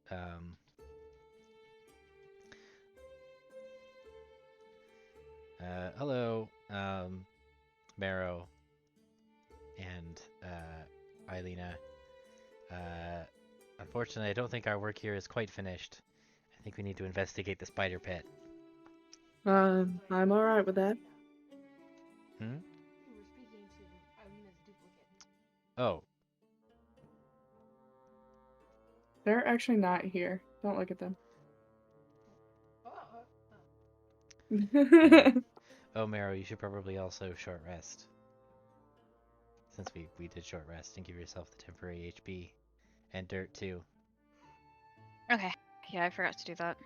hello, Marrow and Eilina. Unfortunately, I don't think our work here is quite finished. I think we need to investigate the spider pit. I'm alright with that. Hmm? Oh. They're actually not here. Don't look at them. Oh, Marrow, you should probably also short rest. Since we did short rest, and give yourself the temporary HP. And dirt, too. Okay. Yeah, I forgot to do that.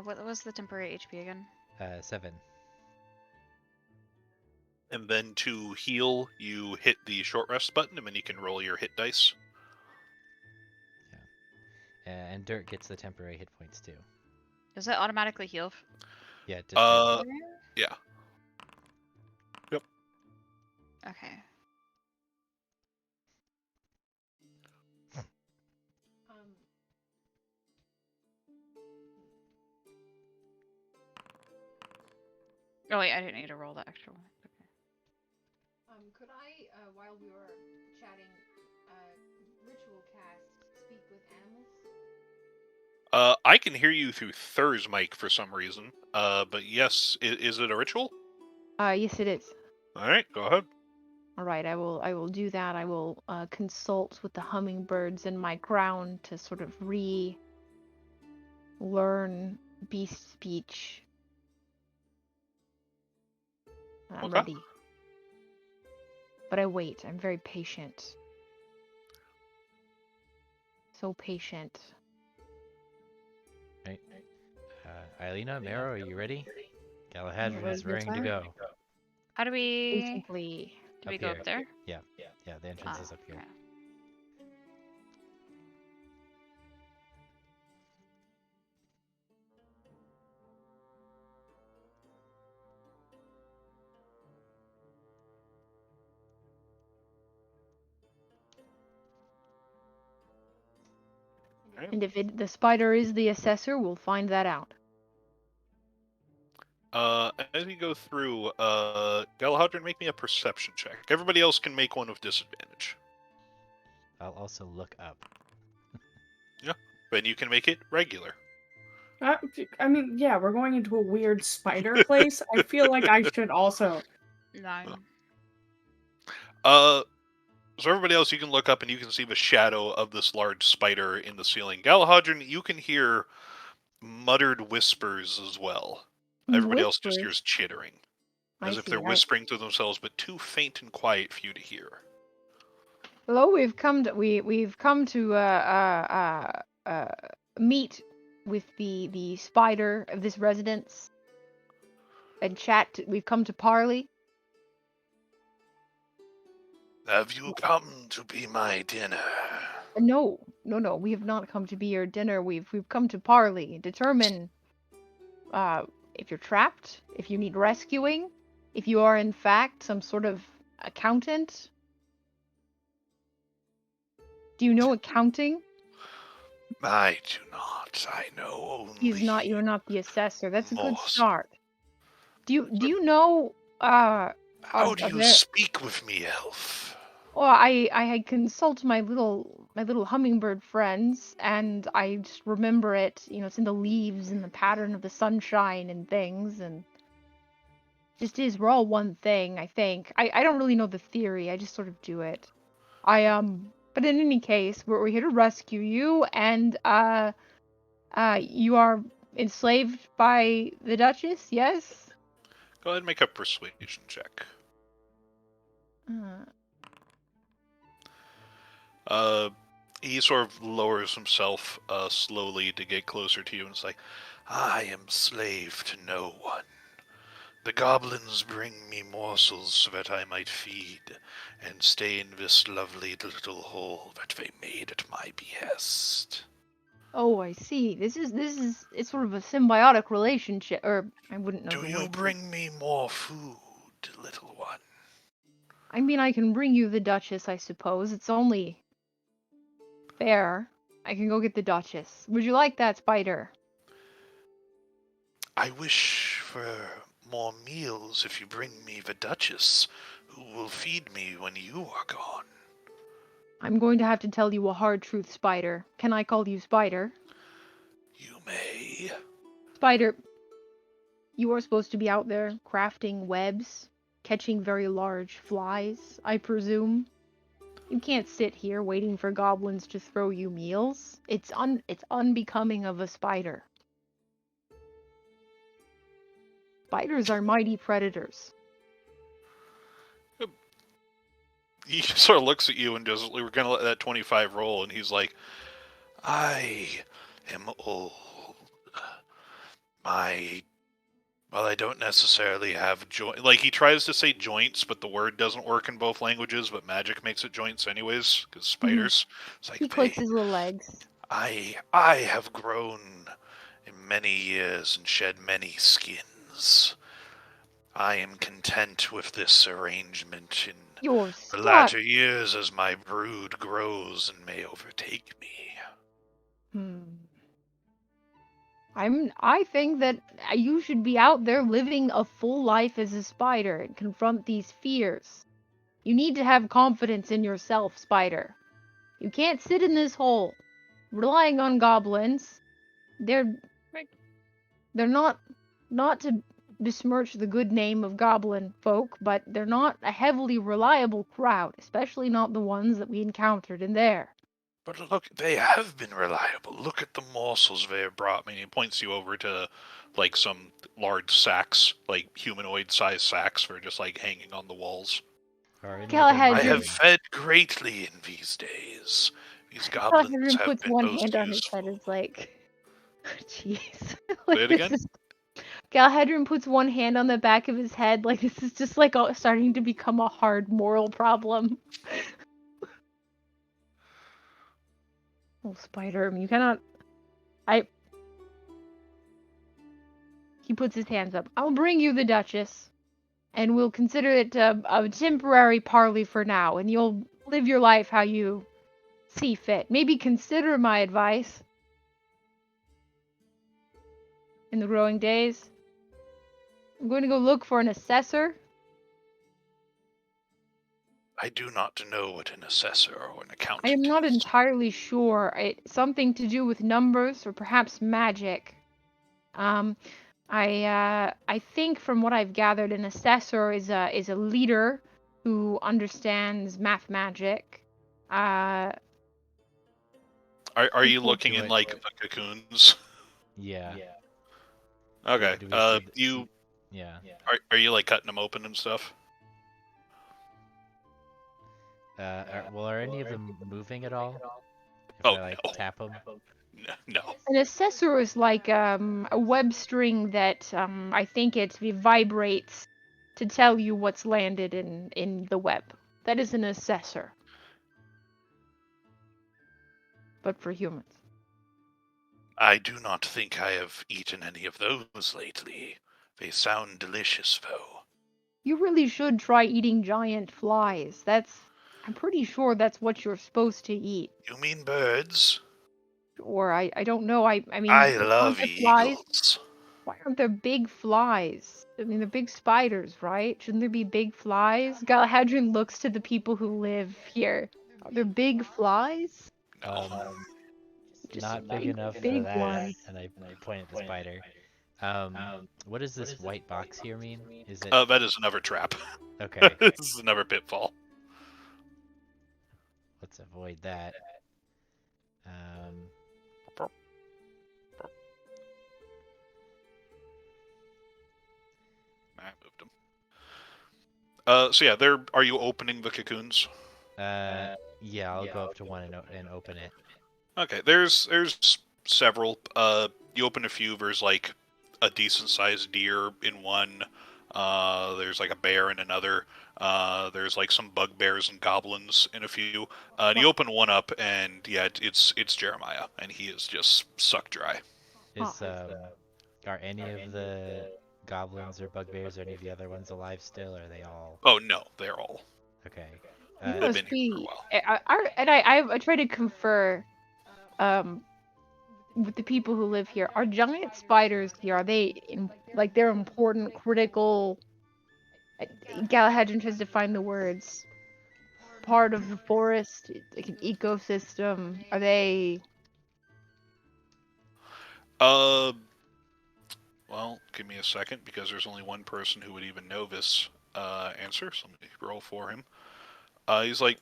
What was the temporary HP again? 7. And then to heal, you hit the short rest button, and then you can roll your hit dice. And Dirt gets the temporary hit points too. Does it automatically heal? Yeah, just Dirt. Yeah. Yep. Okay. Oh wait, I didn't need to roll the extra one. Okay. Could I, while we were chatting, ritual cast speak with animals? I can hear you through Thur's mic for some reason. But yes, is it a ritual? Yes, it is. All right, go ahead. All right, I will do that. I will consult with the hummingbirds in my crown to sort of learn beast speech. I'm Okay. ready. But I wait. I'm very patient. So patient. Right. Eilina, Mero, are you ready? Galahadron ready is to raring to attack. go. How do we Patiently. do we Up go here. up there? Yeah, the entrance is up here. Okay. All right. And if the spider is the assessor, we'll find that out. As you go through, Galahadron, make me a perception check. Everybody else can make one with disadvantage. I'll also look up. But you can make it regular. I mean, yeah, we're going into a weird spider place. I feel like I should also. 9. So everybody else, you can look up and you can see the shadow of this large spider in the ceiling. Galahadron, you can hear muttered whispers as well. Everybody else just hears chittering, I as if see. they're whispering to themselves, but too faint and quiet for you to hear. Hello, we've come to meet with the spider of this residence and chat. We've come to parley. Have you come to be my dinner? No, we have not come to be your dinner. We've come to parley, determine if you're trapped, if you need rescuing, if you are in fact some sort of accountant. Do you know accounting? I do not. I know only. You're not the assessor. That's a good Morse. start. Do you know How do you there- speak with me, elf? Well, I consult my little hummingbird friends, and I just remember it. You know, it's in the leaves and the pattern of the sunshine and things, and just is. We're all one thing, I think. I don't really know the theory. I just sort of do it. But in any case, we're here to rescue you, and you are enslaved by the Duchess. Yes. Go ahead and make a persuasion check. He sort of lowers himself slowly to get closer to you and is like, I am slave to no one. The goblins bring me morsels so that I might feed and stay in this lovely little hole that they made at my behest. Oh, I see. This is it's sort of a symbiotic relationship, or I wouldn't know Do the you word. bring me more food, little one? I mean, I can bring you the Duchess, I suppose. It's only fair. I can go get the Duchess. Would you like that, Spider? I wish for more meals if you bring me the Duchess, who will feed me when you are gone. I'm going to have to tell you a hard truth, Spider. Can I call you Spider? You may. Spider, you are supposed to be out there crafting webs, catching very large flies, I presume. You can't sit here waiting for goblins to throw you meals. It's unbecoming of a spider. Spiders are mighty predators. He sort of looks at you and just, we're going to let that 25 roll, and he's like, I am old. My Well, I don't necessarily have joint. Like, he tries to say joints, but the word doesn't work in both languages, but magic makes it joints anyways, because spiders. It's He like, clicks his little legs. I have grown in many years and shed many skins. I am content with this arrangement in You're the stuck. latter years as my brood grows and may overtake me. I think that you should be out there living a full life as a spider and confront these fears. You need to have confidence in yourself, Spider. You can't sit in this hole relying on goblins. They're not to besmirch the good name of goblin folk, but they're not a heavily reliable crowd, especially not the ones that we encountered in there. But look, they have been reliable. Look at the morsels they have brought me. He points you over to, like, some large sacks, like humanoid-sized sacks, for just like hanging on the walls. Galahad I have just fed greatly in these days. These goblins Galahad have puts been one most hand on his useful. head. It's like, jeez. Say Like it this again? is Galahadrin puts one hand on the back of his head, like this is just like starting to become a hard moral problem. Oh, Spider, you cannot. He puts his hands up. I'll bring you the Duchess, and we'll consider it a temporary parley for now, and you'll live your life how you see fit. Maybe consider my advice in the growing days. I'm going to go look for an assessor. I do not know what an assessor or an accountant I am not is. entirely sure. It's something to do with numbers or perhaps magic. I think from what I've gathered, an assessor is a leader who understands math magic. Are you looking in, like, the cocoons? Yeah. Okay. Do we You Yeah. are you like cutting them open and stuff? Are any of them moving at all? If Oh, I like no. tap them? No. An assessor is like a web string that I think it vibrates to tell you what's landed in the web. That is an assessor. But for humans. I do not think I have eaten any of those lately. They sound delicious, though. You really should try eating giant flies. I'm pretty sure that's what you're supposed to eat. You mean birds? Or I don't know. I mean, I aren't love there flies? eagles. Why aren't there big flies? I mean, they're big spiders, right? Shouldn't there be big flies? Galahadrian looks to the people who live here. Are there big flies? No. Just Not big enough for big that. ones. And I point at the spider. What does this white box here mean? Is it That is another trap. okay? This is another pitfall. Let's avoid that. I moved them. So yeah, are you opening the cocoons? Yeah, I'll go up to one and open it. Okay, there's several. You open a few. There's like a decent sized deer in one. There's like a bear in another. There's like some bugbears and goblins in a few. And you open one up, and yeah, it's Jeremiah, and he is just sucked dry. Are any of the goblins or bugbears or any of the other ones alive still? Or are they all? Oh no, they're all. Okay. You They've must been here for a be. while. I try to confer with the people who live here. Are giant spiders here? Are they like they're important, critical? Galahadrian tries to find the words. Part of the forest, like an ecosystem. Are they? Well, give me a second because there's only one person who would even know this answer. So let me roll for him. He's like,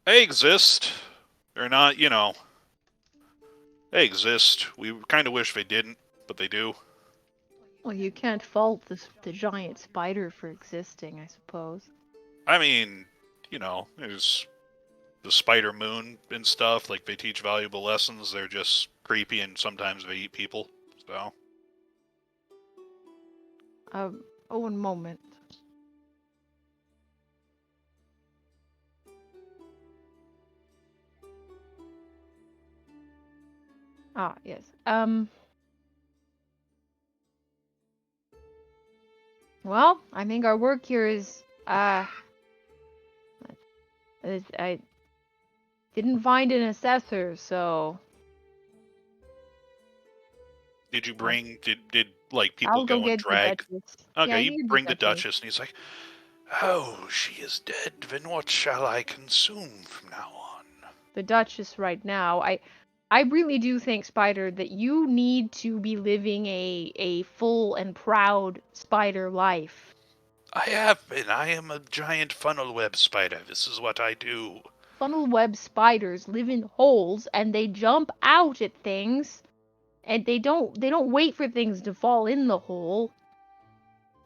they exist. They're not, they exist. We kind of wish they didn't, but they do. Well, you can't fault the giant spider for existing, I suppose. I mean, there's the spider moon and stuff. Like, they teach valuable lessons. They're just creepy, and sometimes they eat people. So. One moment. Ah, yes. Well, I think our work here is I didn't find an assessor, so Did you bring? Did like people I'll go go and get the drag? Duchess. Okay, Yeah, you here's bring the Duchess. Duchess, and he's like, "Oh, she is dead. Then what shall I consume from now on?" The Duchess right now. I really do think, Spider, that you need to be living a full and proud spider life. I have been. I am a giant funnel web spider. This is what I do. Funnel web spiders live in holes and they jump out at things, and they don't wait for things to fall in the hole.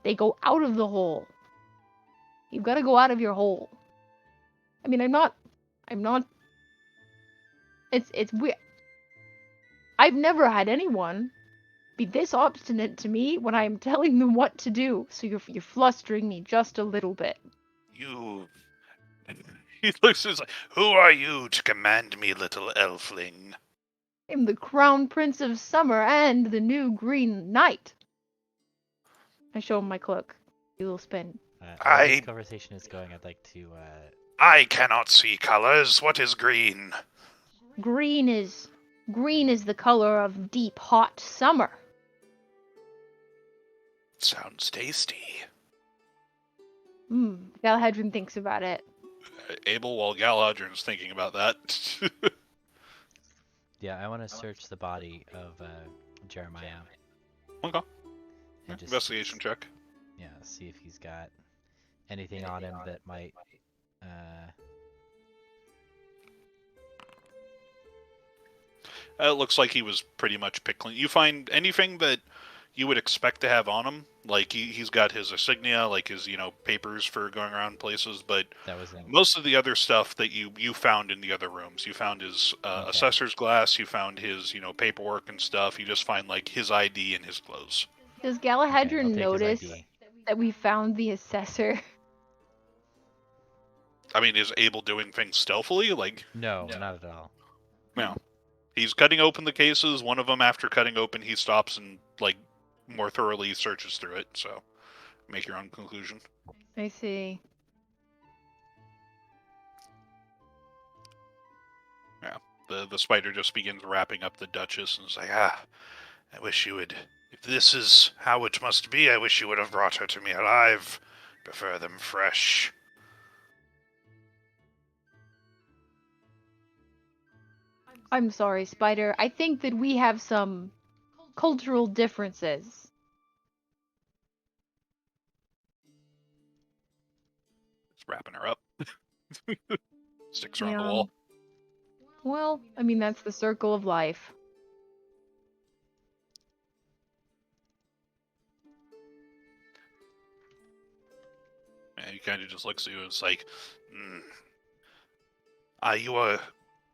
They go out of the hole. You've got to go out of your hole. I mean, I'm not it's weird. I've never had anyone be this obstinate to me when I am telling them what to do. So you're flustering me just a little bit. You. He looks at us like, "Who are you to command me, little elfling?" I'm the Crown Prince of Summer and the new Green Knight. I show him my cloak. He will spin. While this conversation is going, I'd like to. I cannot see colors. What is green? Green is the color of deep, hot summer. Sounds tasty. Galahadrian thinks about it. Abel, while Galadriel's thinking about that. Yeah, I want to search the body of Jeremiah. Okay. And just, Investigation check. Yeah, see if he's got anything on him that might. It looks like he was pretty much pickling. You find anything that you would expect to have on him? Like he's got his insignia, like his papers for going around places, but most of the other stuff that you found in the other rooms. You found his assessor's glass. You found his paperwork and stuff. You just find like his ID and his clothes. Does Galahadrian notice that we found the assessor? I mean, is Abel doing things stealthily? Like no, not at all. No. He's cutting open the cases. One of them, after cutting open, he stops and like more thoroughly searches through it. So, make your own conclusion. I see. Yeah. The spider just begins wrapping up the Duchess and is like, I wish you would. If this is how it must be, I wish you would have brought her to me alive. Prefer them fresh. I'm sorry, Spider. I think that we have some cultural differences. It's wrapping her up. Sticks her on the wall. Well, I mean, that's the circle of life. And he kind of just looks at you and is like, you are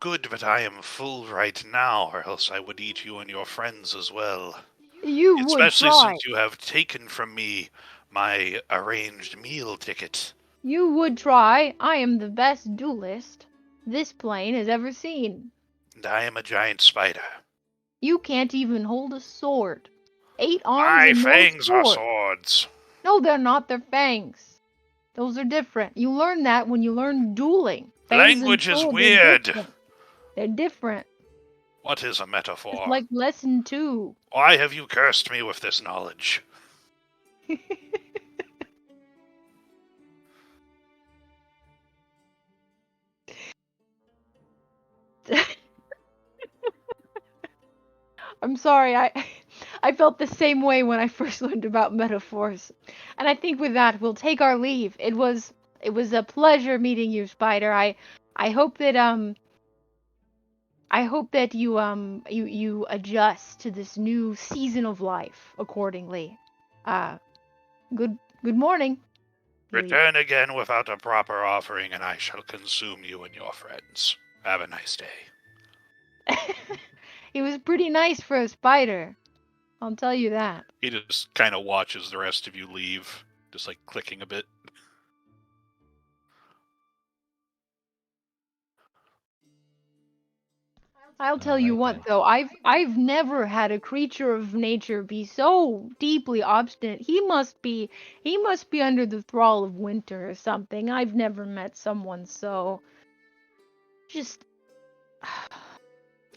good, but I am full right now, or else I would eat you and your friends as well. You would try. Especially since you have taken from me my arranged meal ticket. You would try. I am the best duelist this plane has ever seen. And I am a giant spider. You can't even hold a sword. 8 arms My and fangs no are sword. swords. No, they're not. They're fangs. Those are different. You learn that when you learn dueling. Fangs Language is sword, weird. They're different. What is a metaphor? It's like lesson 2. Why have you cursed me with this knowledge? I'm sorry, I felt the same way when I first learned about metaphors. And I think with that we'll take our leave. It was a pleasure meeting you, Spider. I hope that you adjust to this new season of life accordingly. Good morning. Return again without a proper offering, and I shall consume you and your friends. Have a nice day. He was pretty nice for a spider. I'll tell you that. He just kind of watches the rest of you leave, just like clicking a bit. I'll tell you Alright what then. though, I've never had a creature of nature be so deeply obstinate. He must be under the thrall of winter or something. I've never met someone so just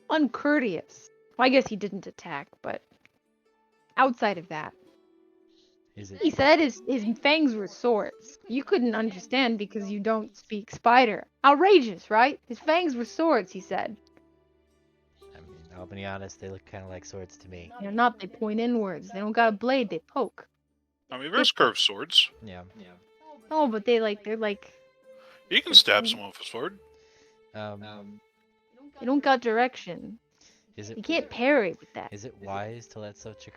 uncourteous. Well, I guess he didn't attack, but outside of that, Is it? he said his fangs were swords. You couldn't understand because you don't speak spider. Outrageous, right? His fangs were swords, he said. I mean, I'll be honest, they look kind of like swords to me. They're not, they point inwards. They don't got a blade, they poke. I mean, there's curved swords. Yeah. Oh, but they're like You can stab someone with a sword. they don't got direction. Is You it? can't parry with that. Is it wise to let such a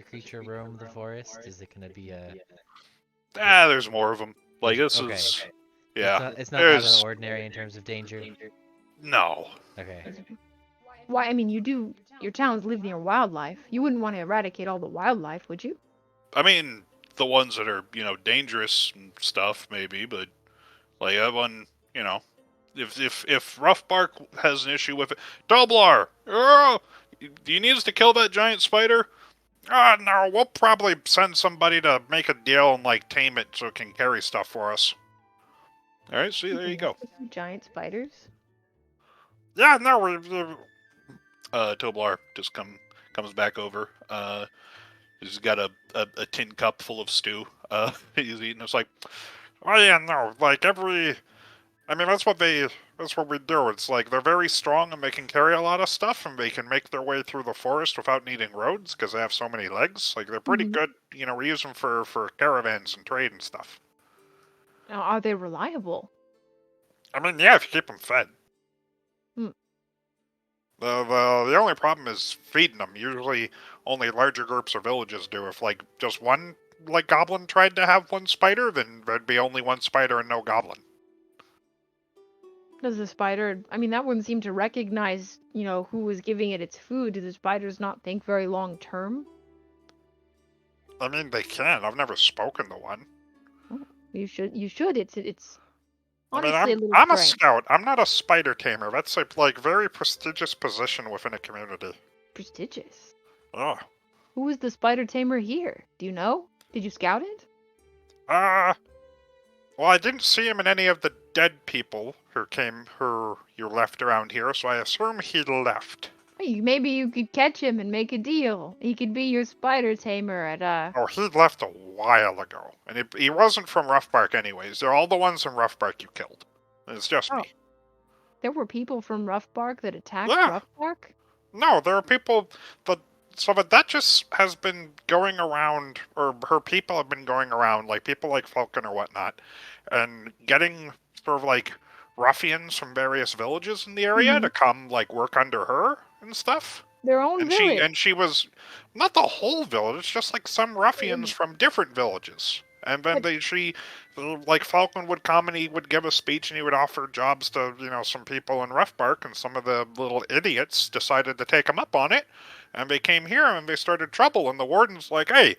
creature roam the forest? Is it gonna be a? There's more of them. Like, this Okay. is... Yeah. It's not out of there's... the ordinary in terms of danger. No. Okay. Why? I mean, your towns live near wildlife. You wouldn't want to eradicate all the wildlife, would you? I mean, the ones that are, dangerous and stuff, maybe, but, like, that one, if Rough Bark has an issue with it... Doblar! Oh, do you need us to kill that giant spider? No, we'll probably send somebody to make a deal and, like, tame it so it can carry stuff for us. Alright, see, there you go. Giant spiders. Yeah, no, Toblar just comes back over. He's got a tin cup full of stew. He's eating. It's like, oh yeah, no, like I mean, that's what we do. It's like they're very strong and they can carry a lot of stuff and they can make their way through the forest without needing roads because they have so many legs. Like they're pretty good. We use them for caravans and trade and stuff. Now, are they reliable? I mean, yeah, if you keep them fed. Hmm. The only problem is feeding them. Usually, only larger groups or villages do. If like just one goblin tried to have one spider, then there'd be only one spider and no goblin. Does the spider? I mean, that wouldn't seem to recognize, who was giving it its food. Do the spiders not think very long term? I mean, they can. I've never spoken to one. You should. It's I mean, honestly a little I'm a strange. scout. I'm not a spider tamer. That's a very prestigious position within a community. Prestigious. Oh. Who was the spider tamer here? Do you know? Did you scout it? Well, I didn't see him in any of the dead people who you left around here, so I assume he left. Hey, maybe you could catch him and make a deal. He could be your spider tamer at Oh, he left a while ago. And he wasn't from Rough Bark anyways. They're all the ones in Rough Bark you killed. It's just me. There were people from Rough Bark that attacked Yeah. Rough Bark? No, there are people... So the Duchess has been going around, or her people have been going around, like people like Falcon or whatnot, and getting sort of like ruffians from various villages in the area to come like work under her and stuff. Their own village. She was not the whole village, it's just like some ruffians from different villages. And then like Falcon would come and he would give a speech and he would offer jobs to, some people in Rough Bark, and some of the little idiots decided to take him up on it. And they came here and they started trouble, and the warden's like, hey,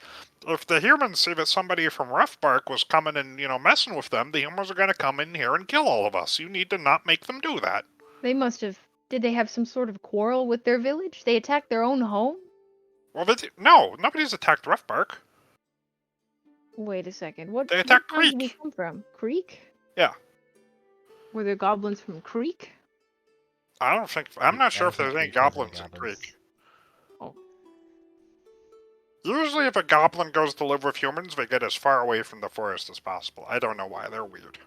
if the humans see that somebody from Rough Bark was coming and, messing with them, the humans are going to come in here and kill all of us. You need to not make them do that. They must have... Did they have some sort of quarrel with their village? They attacked their own home? Well, no, nobody's attacked Rough Bark. Wait a second. What? They attacked Where did Creek. we come from? Creek? Yeah. Were there goblins from Creek? I'm not sure if there's any goblins in Creek. Oh. Usually if a goblin goes to live with humans, they get as far away from the forest as possible. I don't know why, they're weird.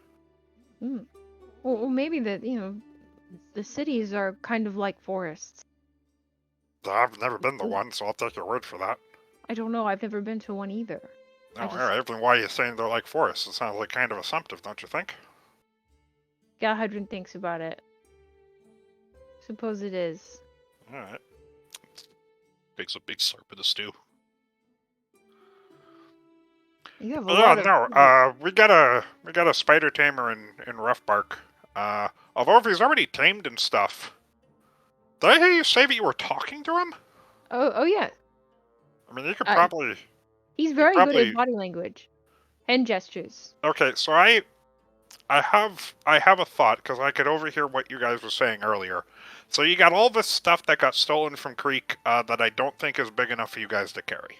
Well, maybe the cities are kind of like forests. I've never been to one, so I'll take your word for that. I don't know, I've never been to one either. Oh, alright, then why are you saying they're like forests? It sounds like kind of assumptive, don't you think? Galhadron thinks about it. Suppose it is. Alright. Takes a big slurp of the stew. You have a lot of... we got a spider tamer in Rough Bark. Although if he's already tamed and stuff. Did I hear you say that you were talking to him? Oh yeah. I mean, you could Uh, probably... He's very good probably... at body language and gestures. Okay, so I have a thought, because I could overhear what you guys were saying earlier. So you got all this stuff that got stolen from Creek that I don't think is big enough for you guys to carry.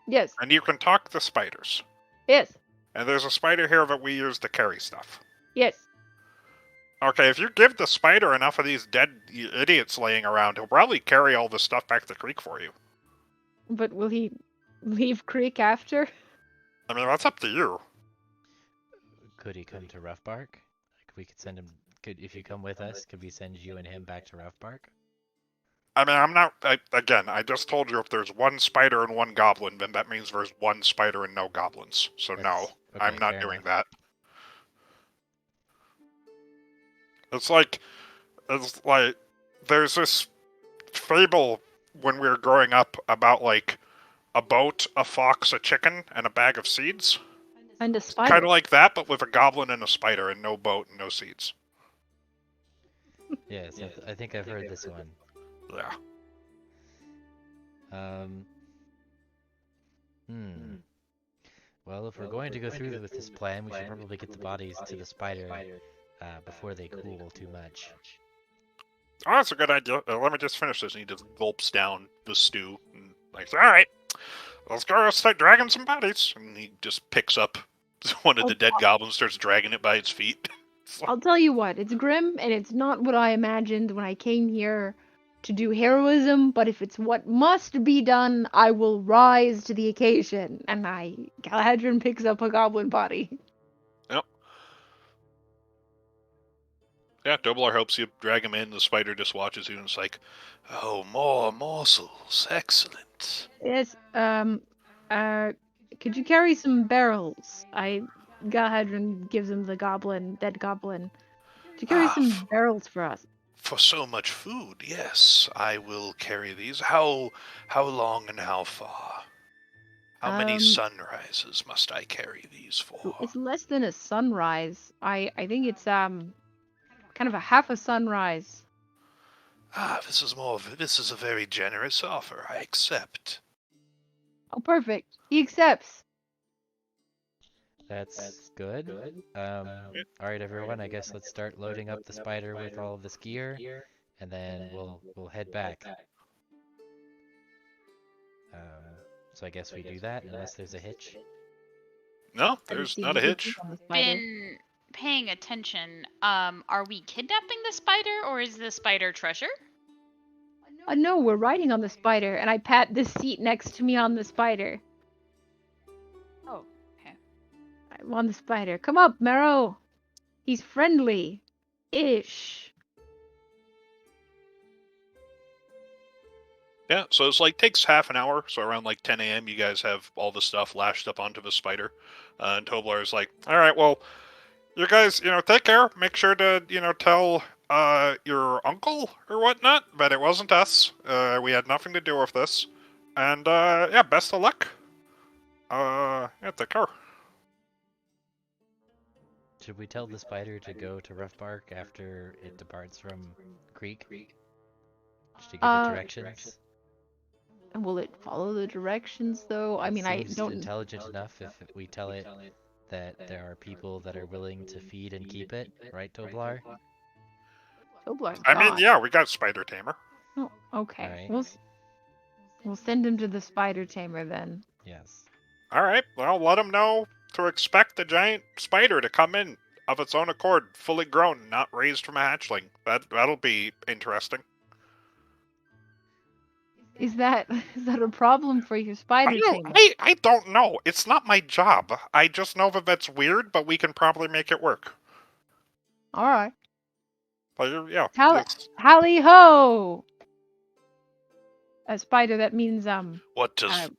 Yes. And you can talk to spiders. Yes. And there's a spider here that we use to carry stuff. Yes. Okay, if you give the spider enough of these dead idiots laying around, he'll probably carry all this stuff back to Creek for you. But will he leave Creek after? I mean, that's up to you. Could he come to Rough Bark? Like, we could send him. If you come with us, could we send you and him back to Rough Bark? I mean, I'm not... again, I just told you if there's one spider and one goblin, then that means there's one spider and no goblins. So no, okay, I'm not fair doing enough. that. It's like, there's this fable when we were growing up about, like, a boat, a fox, a chicken, and a bag of seeds. And a spider. Kind of like that, but with a goblin and a spider, and no boat and no seeds. Yes, I think I've heard this one. Yeah. Well, if we're going to go through with this plan, we should probably get the bodies to the spider before they cool too much. Oh, that's a good idea. Let me just finish this. And he just gulps down the stew. And like, all right, let's go start dragging some bodies. And he just picks up one of the dead goblins, starts dragging it by its feet. I'll tell you what, it's grim, and it's not what I imagined when I came here to do heroism, but if it's what must be done, I will rise to the occasion. And Galadrin picks up a goblin body. Yep. Yeah, Doblar helps you drag him in. The spider just watches you and is like, oh, more morsels. Excellent. Yes, could you carry some barrels? Galadrin gives him the dead goblin. Could you carry some barrels for us? For so much food, yes, I will carry these. How long and how far? How many sunrises must I carry these for? It's less than a sunrise. I think it's kind of a half a sunrise. This is a very generous offer. I accept. Oh, perfect. He accepts. That's good. Alright everyone, I guess let's start loading up the spider with all of this gear, and then we'll head back. So I guess we do that, unless there's a hitch. No, there's not a hitch. Been paying attention. Are we kidnapping the spider, or is the spider treasure? No, we're riding on the spider, and I pat the seat next to me on the spider. Oh, okay. I'm on the spider. Come up, Marrow. He's friendly-ish. Yeah, so it's like takes half an hour. So around like 10 a.m. you guys have all the stuff lashed up onto the spider. And Toblar is like, all right, well, you guys, take care. Make sure to, tell your uncle or whatnot that it wasn't us. We had nothing to do with this. And yeah, best of luck. Yeah, take care. Should we tell the spider to go to Rough Bark after it departs from Creek? Just to give it directions? Will it follow the directions, though? I mean, I don't... intelligent enough if we tell it that there are people that are willing to feed and keep it, right, Toblar? Toblar's I gone. mean, yeah, we got Spider Tamer. Oh, okay. Right. We'll send him to the spider tamer then. Yes. All right, well, let him know to expect the giant spider to come in of its own accord, fully grown, not raised from a hatchling. That'll be interesting. Is that a problem for your spider tamer? I don't know. It's not my job. I just know that that's weird, but we can probably make it work. All right. But, yeah. Hally ho! A spider, that means What does?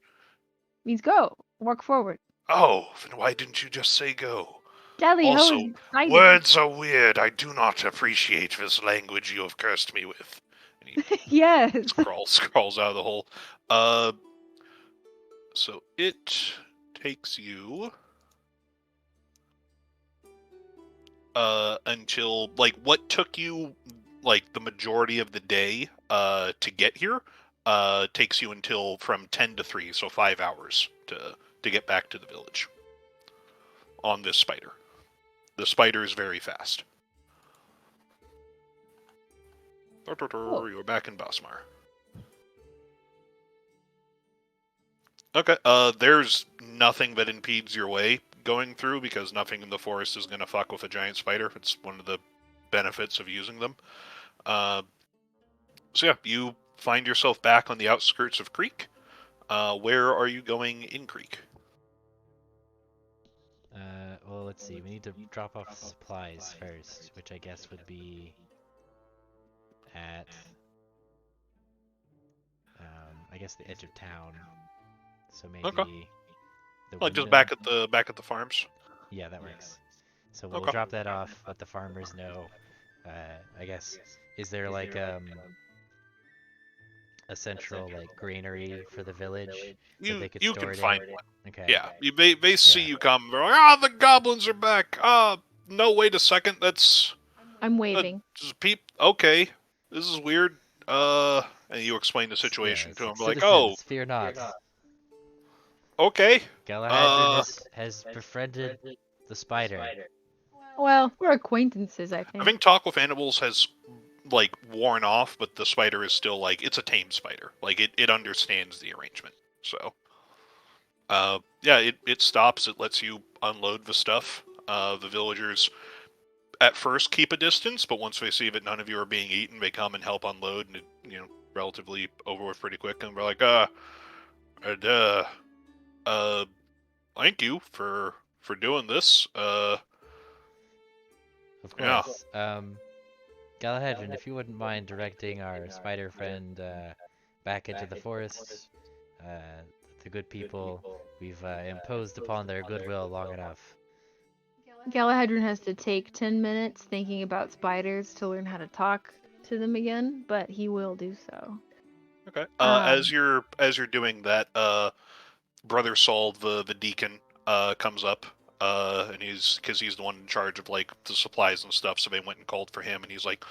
Means go. Walk forward. Oh, then why didn't you just say go? Dally ho Also, is exciting. words are weird. I do not appreciate this language you have cursed me with. And he Yes. scrawls out of the hole. So it takes you until, like, what took you like the majority of the day to get here takes you until from 10 to 3, so 5 hours to get back to the village on this spider. The spider is very fast. Cool. You're back in Bosmar. Okay, there's nothing that impedes your way going through because nothing in the forest is going to fuck with a giant spider. It's one of the benefits of using them. So yeah, you find yourself back on the outskirts of Creek. Where are you going in Creek? Well, let's see. We need to drop off supplies first, which I guess would be at, I guess the edge of town. So maybe Okay. the Like just window. back at the farms. Yeah, that works. So we'll Okay. drop that off, let the farmers know. I guess, is there like a central like granary for the village that they could You store can it in? find one. Okay. Yeah, they see Yeah. you come. They're like, the goblins are back. No, wait a second. That's I'm waving. just peep. Okay, this is weird. And you explain the situation to them. Like, oh, Citizens, fear not. okay. Galahadrin has befriended the spider. Well, we're acquaintances, I I think. think talk with animals has like worn off, but the spider is still like it's a tame spider. Like it understands the arrangement. So, yeah, it stops. It lets you unload the stuff. The villagers at first keep a distance, but once they see that none of you are being eaten, they come and help unload, and relatively over with pretty quick. And we're like, and, thank you for doing this. Of Yeah. course. Galahadrin, if you wouldn't mind directing our spider friend back into the forest, the good people, we've imposed upon their goodwill long enough. Galahadrin has to take 10 minutes thinking about spiders to learn how to talk to them again, but he will do so. Okay. As you're doing that, Brother Saul, the deacon, comes up, and he's the one in charge of like the supplies and stuff. So they went and called for him, and he's like,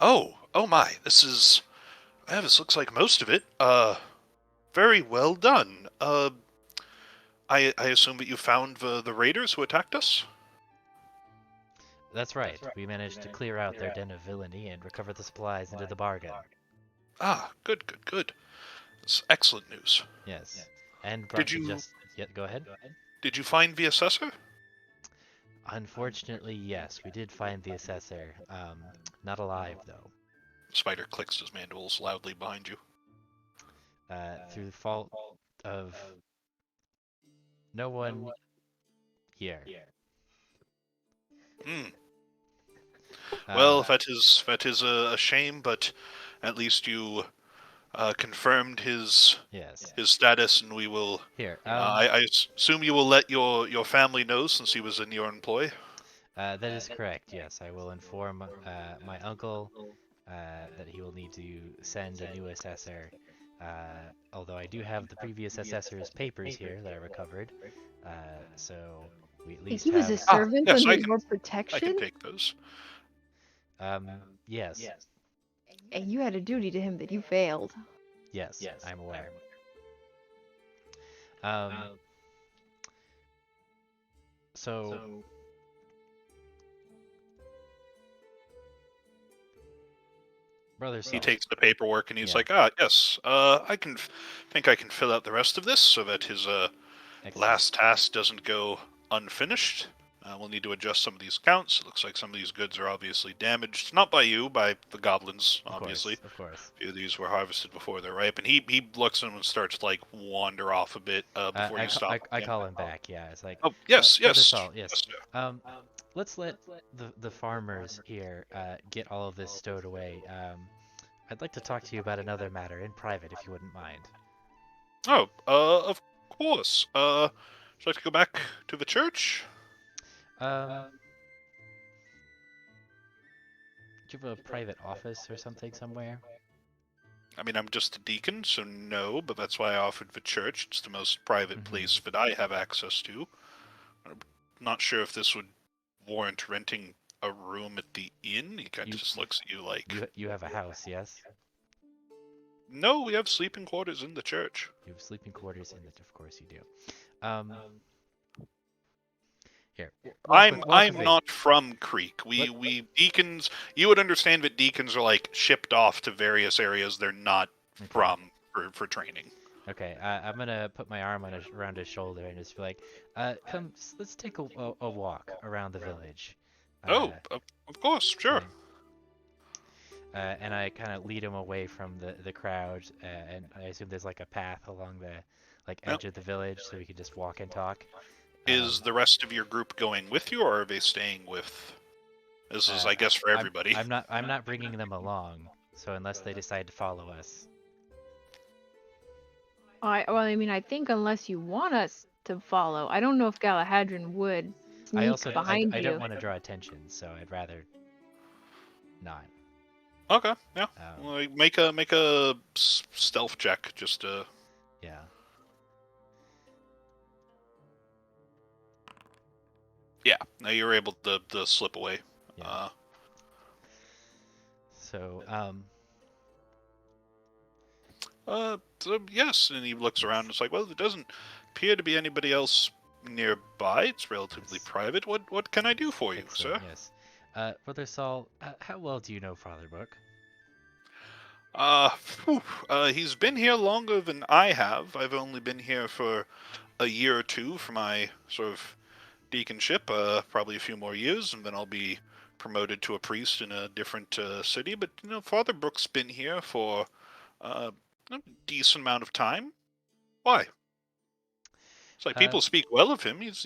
oh my, this looks like most of it. Very well done. I assume that you found the raiders who attacked us. That's right. We managed to clear out their den of villainy and recover the supplies into the bargain. Ah, good. That's excellent news. Yes. And brought you just... Yeah, go ahead. Did you find the assessor? Unfortunately, yes. We did find the assessor. Not alive, though. Spider clicks his mandibles loudly behind you. Through the fault of no one here. Well, that is a shame, but at least you confirmed his status, and we will. Here. I assume you will let your family know since he was in your employ. That is correct. Yes, I will inform my uncle that he will need to send a new assessor. Although I do have the previous assessor's papers here that I recovered, so we at least he was have... a servant yes, under your protection? I can take those. Yes. And you had a duty to him that you failed. Yes, I'm aware. So... Brother Saul. He takes the paperwork and he's like, yes, I can fill out the rest of this so that his last task doesn't go unfinished. We'll need to adjust some of these counts. It looks like some of these goods are obviously damaged. Not by you, by the goblins, obviously. Of course. A few of these were harvested before they're ripe. And he looks at them and starts to, like, wander off a bit before you stop. I call him back, yeah. It's like... Oh, yes. Saul, yes. Let's let the farmers here get all of this stowed away. I'd like to talk to you about another matter in private, if you wouldn't mind. Oh, of course. Would you like to go back to the church? Do you have a private office or something somewhere? I mean, I'm just a deacon, so no, but that's why I offered the church. It's the most private place that I have access to. I'm not sure if this would warrant renting a room at the inn. He kind of just looks at you like... You have a house, yes? No, we have sleeping quarters in the church. You have sleeping quarters in the. Of course you do. Here, I'm with me. not from Creek. We deacons. You would understand that deacons are like shipped off to various areas they're not from for training. Okay, I'm gonna put my arm around his shoulder and just be like, come, let's take a walk around the village. Oh, of course, sure. Okay. And I kind of lead him away from the crowd, and I assume there's like a path along the edge of the village, so we can just walk and talk. Is the rest of your group going with you, or are they staying with? This is, I guess, for everybody. I'm not bringing them along, so unless they decide to follow us. I mean, I think unless you want us to follow, I don't know if Galahadron would sneak behind you. I don't want to draw attention, so I'd rather not. Okay, yeah. Make a stealth check, just to. Yeah. Yeah. Now you're able to slip away. Yeah. So yes, and he looks around and it's like, well, there doesn't appear to be anybody else nearby. It's relatively private. What can I do for you, sir? Yes. Brother Saul, how well do you know Father Book? He's been here longer than I have. I've only been here for a year or two for my sort of deaconship, probably a few more years, and then I'll be promoted to a priest in a different city. But, Father Brooks been here for a decent amount of time. Why? It's like people speak well of him. He's,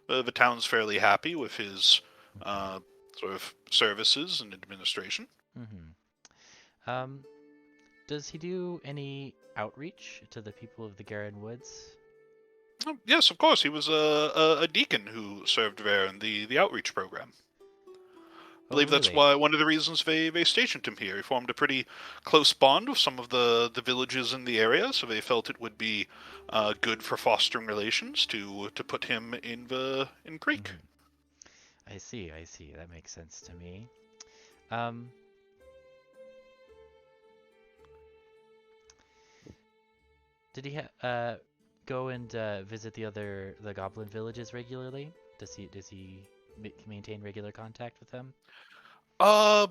the town's fairly happy with his sort of services and administration. Mm-hmm. Does he do any outreach to the people of the Garin Woods? Oh, yes, of course. He was a deacon who served there in the outreach program. I believe that's why one of the reasons they stationed him here. He formed a pretty close bond with some of the villages in the area, so they felt it would be good for fostering relations to put him in Creek. Mm-hmm. I see. That makes sense to me. Did he go and visit the goblin villages regularly? Does he maintain regular contact with them? I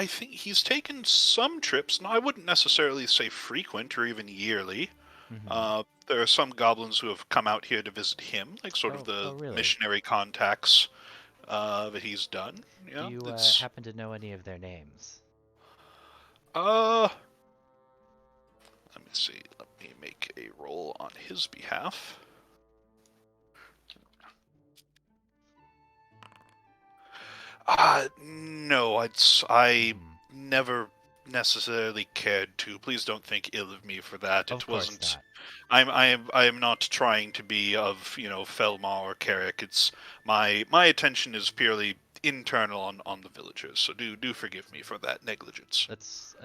think he's taken some trips. Now, I wouldn't necessarily say frequent or even yearly. Mm-hmm. There are some goblins who have come out here to visit him, like sort of the missionary contacts that he's done. Do you happen to know any of their names? Let me see. Let me make a roll on his behalf. No, I never necessarily cared to. Please don't think ill of me for that. It wasn't. I am not trying to be of Felmar or Carrick. It's my attention is purely internal on the villagers. So do forgive me for that negligence. That's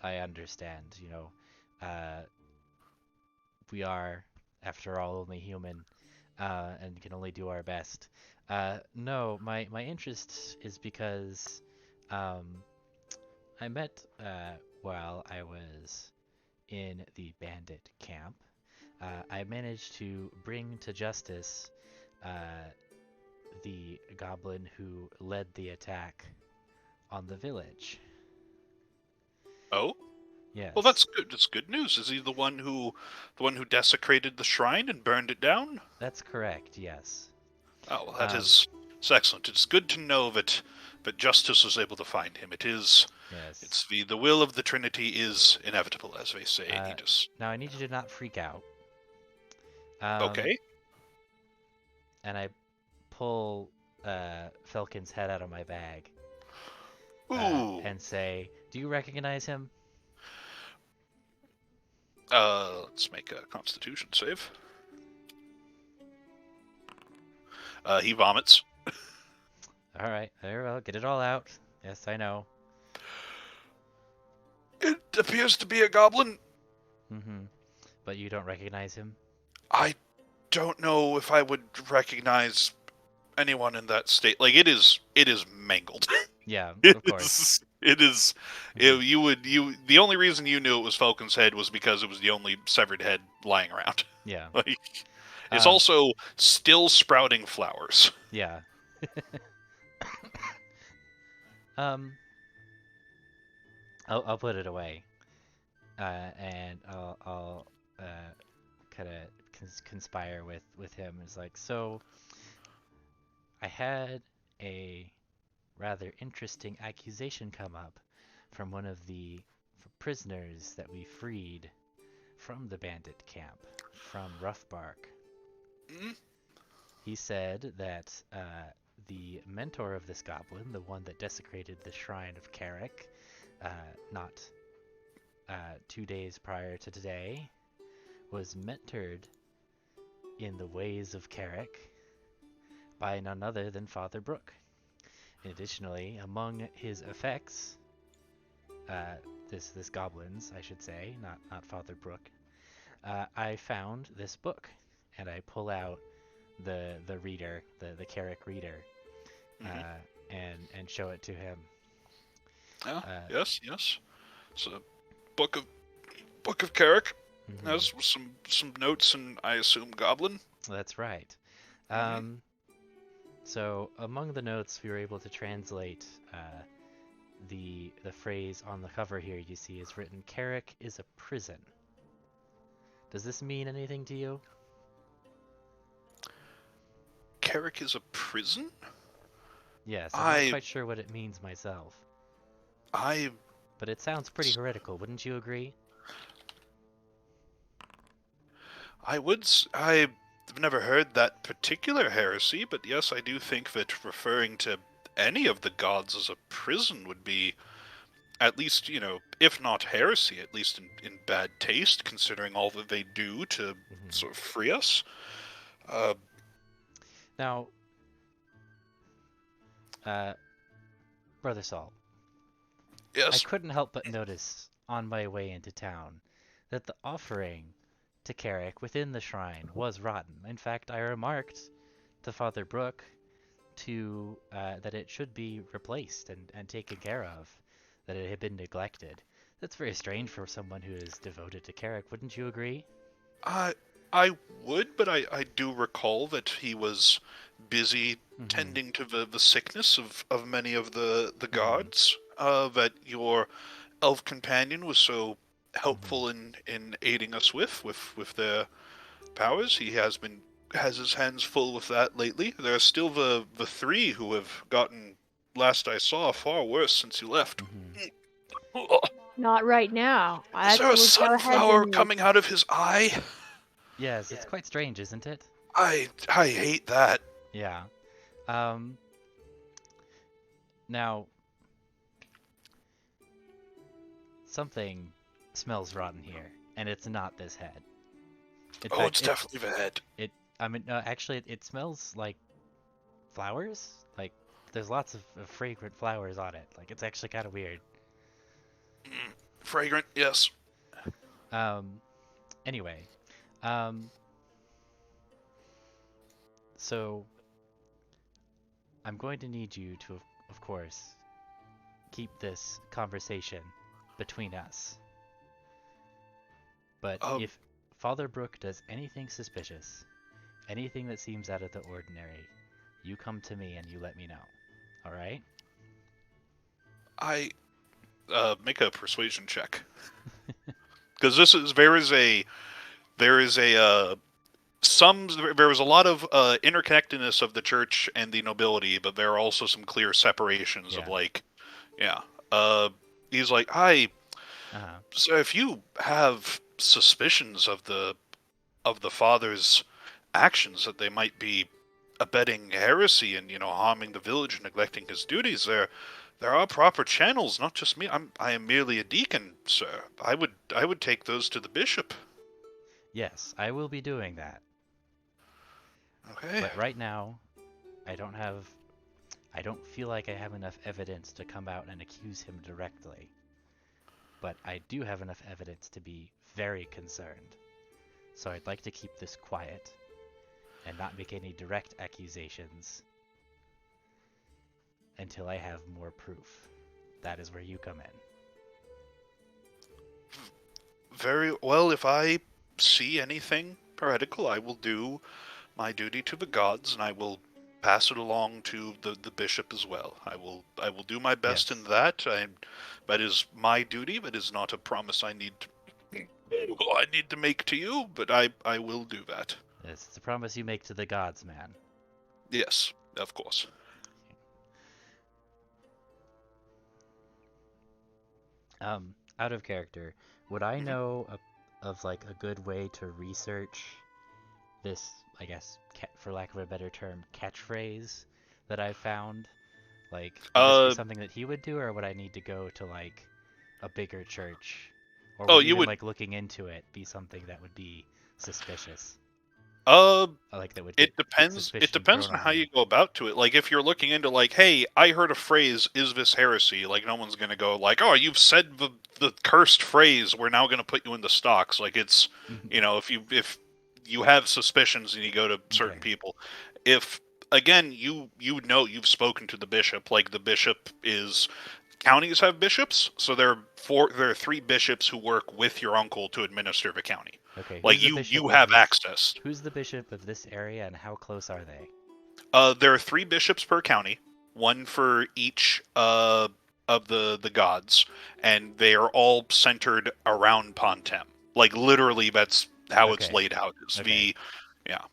I understand. We are, after all, only human, and can only do our best. No, my interest is because I met while I was in the bandit camp. I managed to bring to justice the goblin who led the attack on the village. Oh? Yes. Well, that's good. That's good news. Is he the one who desecrated the shrine and burned it down? That's correct. Yes. Oh, well, it's excellent. It's good to know that justice was able to find him. It's the will of the Trinity is inevitable, as they say. Now I need you to not freak out. Okay. And I pull Felkin's head out of my bag. And say, "Do you recognize him?" Let's make a Constitution save. He vomits. All right, very well. Get it all out. Yes, I know. It appears to be a goblin. Mm-hmm. But you don't recognize him? I don't know if I would recognize anyone in that state. Like, it is mangled. Yeah, of course. It is. The only reason you knew it was Falcon's head was because it was the only severed head lying around. Yeah. Like, it's also still sprouting flowers. Yeah. I'll put it away, and I'll kind of conspire with him. It's like, so I had a rather interesting accusation come up from one of the prisoners that we freed from the bandit camp, from Roughbark. Mm? He said that the mentor of this goblin, the one that desecrated the shrine of Carrick, not 2 days prior to today, was mentored in the ways of Carrick by none other than Father Brooke. Additionally, among his effects, this goblin's, I should say, not Father Brooke, I found this book, and I pull out the reader, the Carrick reader, and show it to him. Yes. It's a book of Carrick. Mm-hmm. Has some notes, and I assume goblin. That's right. Mm-hmm. So among the notes, we were able to translate the phrase on the cover here. You see, is written, "Carrick is a prison." Does this mean anything to you? Carrick is a prison? Yes, I'm not quite sure what it means myself. But it sounds pretty heretical, wouldn't you agree? I've never heard that particular heresy, but yes, I do think that referring to any of the gods as a prison would be, at least, if not heresy, at least in bad taste, considering all that they do to sort of free us. Now, Brother Saul. Yes. I couldn't help but notice on my way into town that the offering to Carrick within the shrine was rotten. In fact, I remarked to Father Brooke that it should be replaced and taken care of, that it had been neglected. That's very strange for someone who is devoted to Carrick, wouldn't you agree? I would, but I do recall that he was busy tending to the sickness of many of the gods, that your elf companion was so helpful in aiding us with their powers. He has his hands full with that lately. There are still the three who have gotten, last I saw, far worse since you left. Not right now. Is there a sunflower coming out of his eye? Yes, it's quite strange, isn't it? I hate that. Yeah. Now, something smells rotten here, and it's not this head. In fact, it's definitely the head. Actually, it smells like flowers. Like, there's lots of fragrant flowers on it. Like, it's actually kind of weird. Fragrant, yes. Anyway, so I'm going to need you to, of course, keep this conversation between us. But if Father Brooke does anything suspicious, anything that seems out of the ordinary, you come to me and you let me know. All right? I make a persuasion check. Because there is a lot of interconnectedness of the church and the nobility, but there are also some clear separations of he's like, so if you have suspicions of the father's actions, that they might be abetting heresy and harming the village and neglecting his duties, there are proper channels, not just me. I am merely a deacon, sir. I would take those to the bishop. Yes, I will be doing that. Okay. But right now, I don't feel like I have enough evidence to come out and accuse him directly. But I do have enough evidence to be very concerned. So I'd like to keep this quiet and not make any direct accusations until I have more proof. that is where you come in. Very well. If I see anything heretical, I will do my duty to the gods, and I will pass it along to the bishop as well. I will do my best Yes. in that. That is my duty. That is not a promise I need to make to you, but I will do that. Yes, it's a promise you make to the gods, man. Yes, of course. Out of character, would I know of like a good way to research this, I guess, for lack of a better term, catchphrase that I found? Like, would this be something that he would do, or would I need to go to like a bigger church? Or Oh, would you even would. like looking into it be something that would be suspicious? Uh, Like that would it get depends. It suspicion depends thrown on on how you me. go about to it. Like, if you're looking into, like, hey, I heard a phrase, is this heresy? Like, no one's gonna go like, oh, you've said the cursed phrase, we're now gonna put you in the stocks. Like, it's, if you have suspicions and you go to certain Okay. people, if again you you've spoken to the bishop. Like, the bishop is, counties have bishops, so there are 3 bishops who work with your uncle to administer the county. Okay, Like, who's the bishop you of have this? access. Who's the bishop of this area, and how close are they? There are 3 bishops per county, one for each of the gods, and they are all centered around Pontem. Like, literally, that's how it's Okay. laid out. It's Okay. yeah.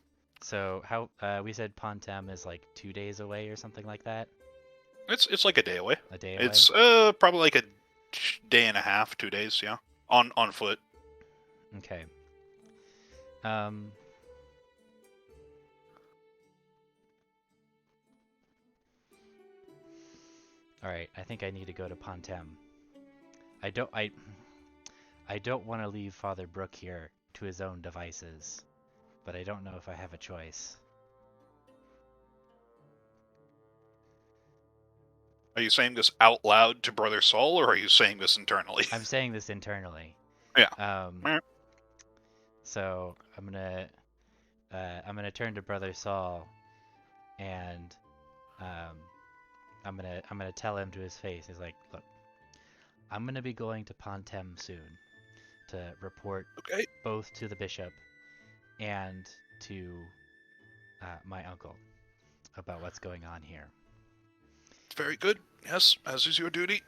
So how we said Pontem is like 2 days away or something like that? It's like a day away. A day away? It's probably like a day and a half, 2 days, yeah, on foot. Okay. Um. All right. I think I need to go to Pontem. I don't want to leave Father Brook here to his own devices, but I don't know if I have a choice. Are you saying this out loud to Brother Saul, or are you saying this internally? I'm saying this internally. Yeah. So I'm gonna turn to Brother Saul, and I'm gonna tell him to his face. He's like, look, I'm gonna be going to Pontem soon to report Okay. both to the bishop and to my uncle about what's going on here. Very good. Yes, as is your duty.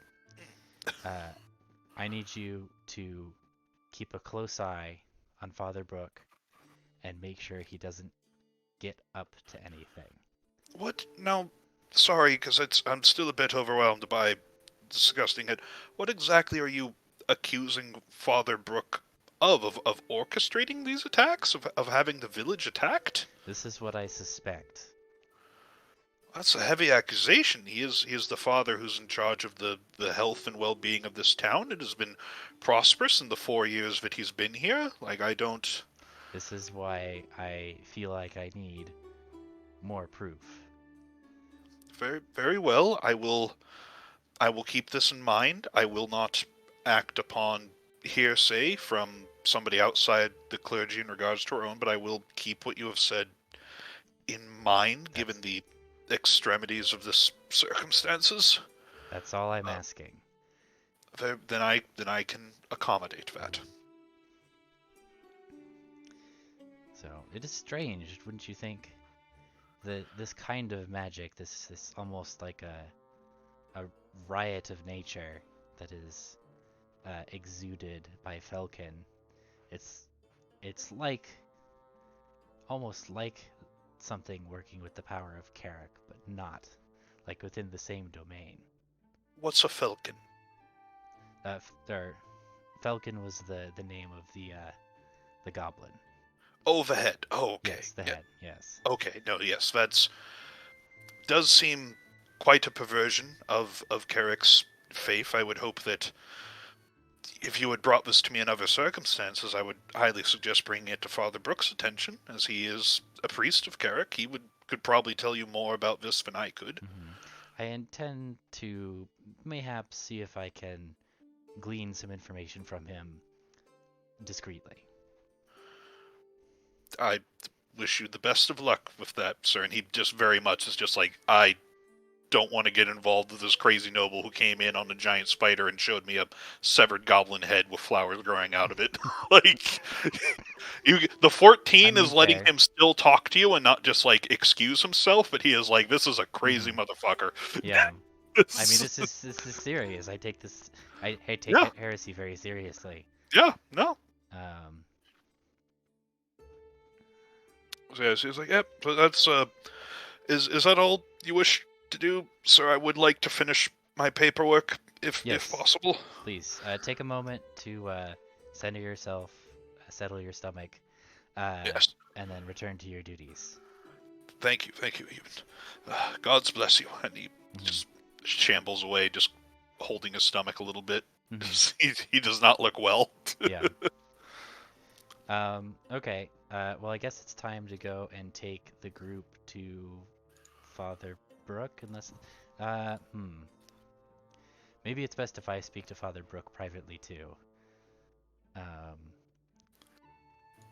I need you to keep a close eye on Father Brook and make sure he doesn't get up to anything. What? No, sorry, because I'm still a bit overwhelmed by disgusting it. What exactly are you accusing Father Brook of orchestrating these attacks? Of having the village attacked? This is what I suspect. That's a heavy accusation. He is the father who's in charge of the health and well-being of this town. It has been prosperous in the 4 years that he's been here. Like, I don't... This is why I feel like I need more proof. Very, very well. I will keep this in mind. I will not act upon hearsay from somebody outside the clergy in regards to our own, but I will keep what you have said in mind, given the extremities of this circumstances. That's all I'm asking. Then I can accommodate that. So it is strange, wouldn't you think? That this kind of magic, this almost like a riot of nature that is exuded by Felkin. It's like almost like something working with the power of Carrick, but not like within the same domain. What's a falcon? Felkin was the name of the goblin. Oh, the head. Oh, okay. Yes, the head. Yes. Okay. No. Yes, that's does seem quite a perversion of Carrick's faith. I would hope that if you had brought this to me in other circumstances, I would highly suggest bringing it to Father Brook's attention, as he is a priest of Carrick. He could probably tell you more about this than I could. Mm-hmm. I intend to mayhaps see if I can glean some information from him discreetly. I wish you the best of luck with that, sir. And he just very much is just like, I don't want to get involved with this crazy noble who came in on a giant spider and showed me a severed goblin head with flowers growing out of it. Like, the 14 is letting fair. him still talk to you and not just like excuse himself, but he is like, this is a crazy Mhm. motherfucker. Yeah. I mean, this is serious. I take Yeah. heresy very seriously. Yeah, no. Um, So yeah, she's like, yep, but that's is that all you wish to do, sir? I would like to finish my paperwork if Yes. possible. please take a moment to center yourself, settle your stomach, Yes. and then return to your duties. Thank you, even. God's bless you. And he Mhm. just shambles away, just holding his stomach a little bit. Mhm. He does not look well. Yeah. Okay. Well, I guess it's time to go and take the group to Father Brook, unless, maybe it's best if I speak to Father Brook privately too.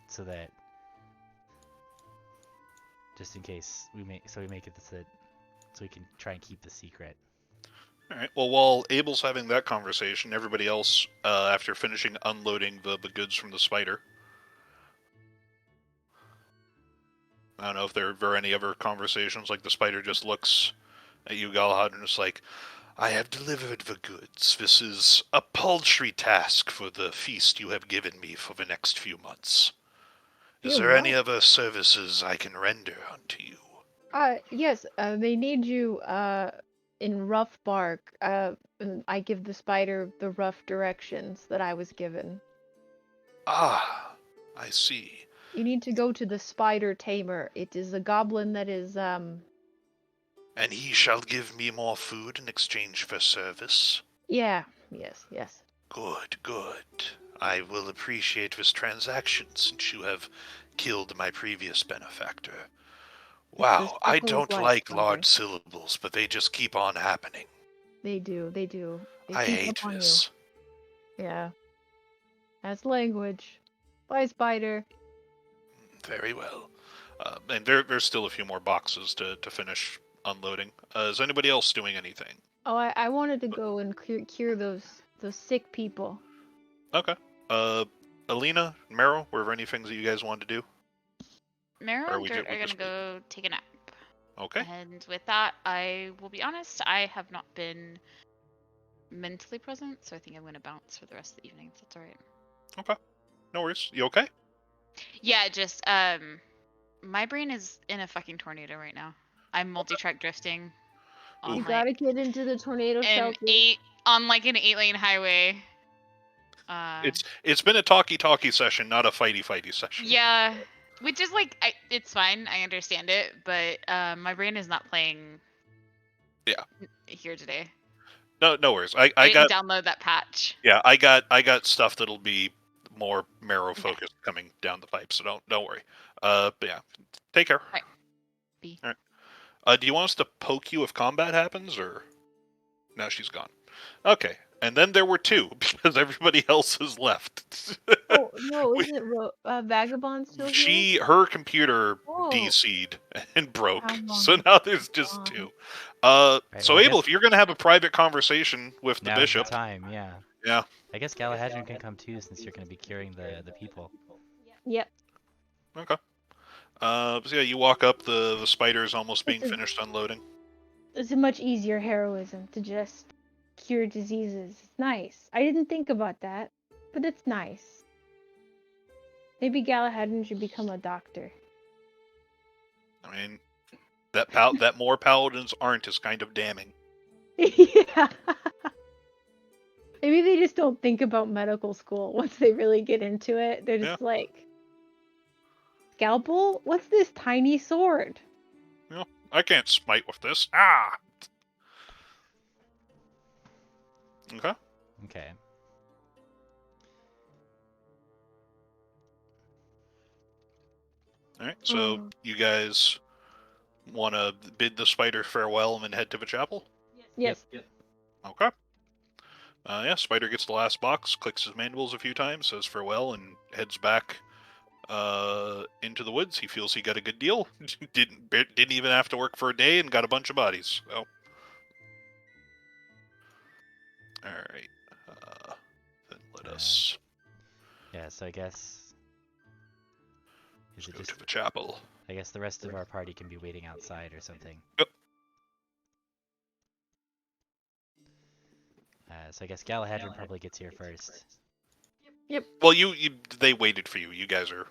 So that, just in case we make it so we can try and keep the secret. All right. Well, while Abel's having that conversation, everybody else, after finishing unloading the goods from the spider, I don't know if there are any other conversations. Like the spider just looks at you, Galahad, and is like, I have delivered the goods. This is a paltry task for the feast you have given me for the next few months. Is Few there any months? other services I can render unto you? Yes, they need you, in rough bark. And I give the spider the rough directions that I was given. Ah, I see. You need to go to the spider tamer. It is a goblin that is, And he shall give me more food in exchange for service? yeah, yes. Good, good. I will appreciate this transaction since you have killed my previous benefactor. It's the Wow, I circle of don't life, like spider. large syllables, but they just keep on happening. They do. They I sneak up hate on you. this. Yeah. That's language. Bye, spider. Very well. And there's still a few more boxes to finish unloading. Is anybody else doing anything? Oh, I wanted to go and cure those sick people. Okay. Uh, Alina, Meryl, were there any things that you guys wanted to do? Meryl Or and Gert are just gonna go take a nap. Okay. And with that, I will be honest, I have not been mentally present, so I think I'm gonna bounce for the rest of the evening, if that's alright. Okay. No worries. You okay? Yeah, just my brain is in a fucking tornado right now. I'm multi-track drifting on You Oof. gotta get into the tornado shelter. an 8-lane highway. It's been a talky session, not a fighty session. Yeah, which is like it's fine. I understand it, but my brain is not playing. Yeah. Here today. No worries. I didn't got download that patch. Yeah, I got stuff that'll be more marrow focused coming down the pipe, so don't worry. But yeah, take care. Right. B. All right. Do you want us to poke you if combat happens, or no? She's gone. Okay. And then there were two because everybody else has left. Oh no, isn't Vagabond still here? Her computer Oh. DC'd and broke, How long so has now it there's just gone? two. Right, So well, I Abel, guess if you're gonna have a private conversation with the now's bishop, the time. Yeah. Yeah. I guess Galahadrian can come too, since you're going to be curing the people. Yep. Okay. So yeah, you walk up. The spider's almost being This is- finished unloading. It's a much easier heroism to just cure diseases. It's nice. I didn't think about that, but it's nice. Maybe Galahadrian should become a doctor. I mean, that more paladins aren't is kind of damning. Yeah. Maybe they just don't think about medical school once they really get into it. They're just like, scalpel? What's this tiny sword? Yeah, I can't smite with this. Ah. Okay. Okay. All right. So you guys want to bid the spider farewell and then head to the chapel? Yes. Okay. Yeah, Spider gets the last box, clicks his mandibles a few times, says farewell, and heads back into the woods. He feels he got a good deal. Didn't even have to work for a day and got a bunch of bodies. So Alright. Then let us Yeah, so I guess... Is it go just... to the chapel. I guess the rest of our party can be waiting outside or something. Yep. So I guess Galahadron probably gets here first. Well, they waited for you. You guys are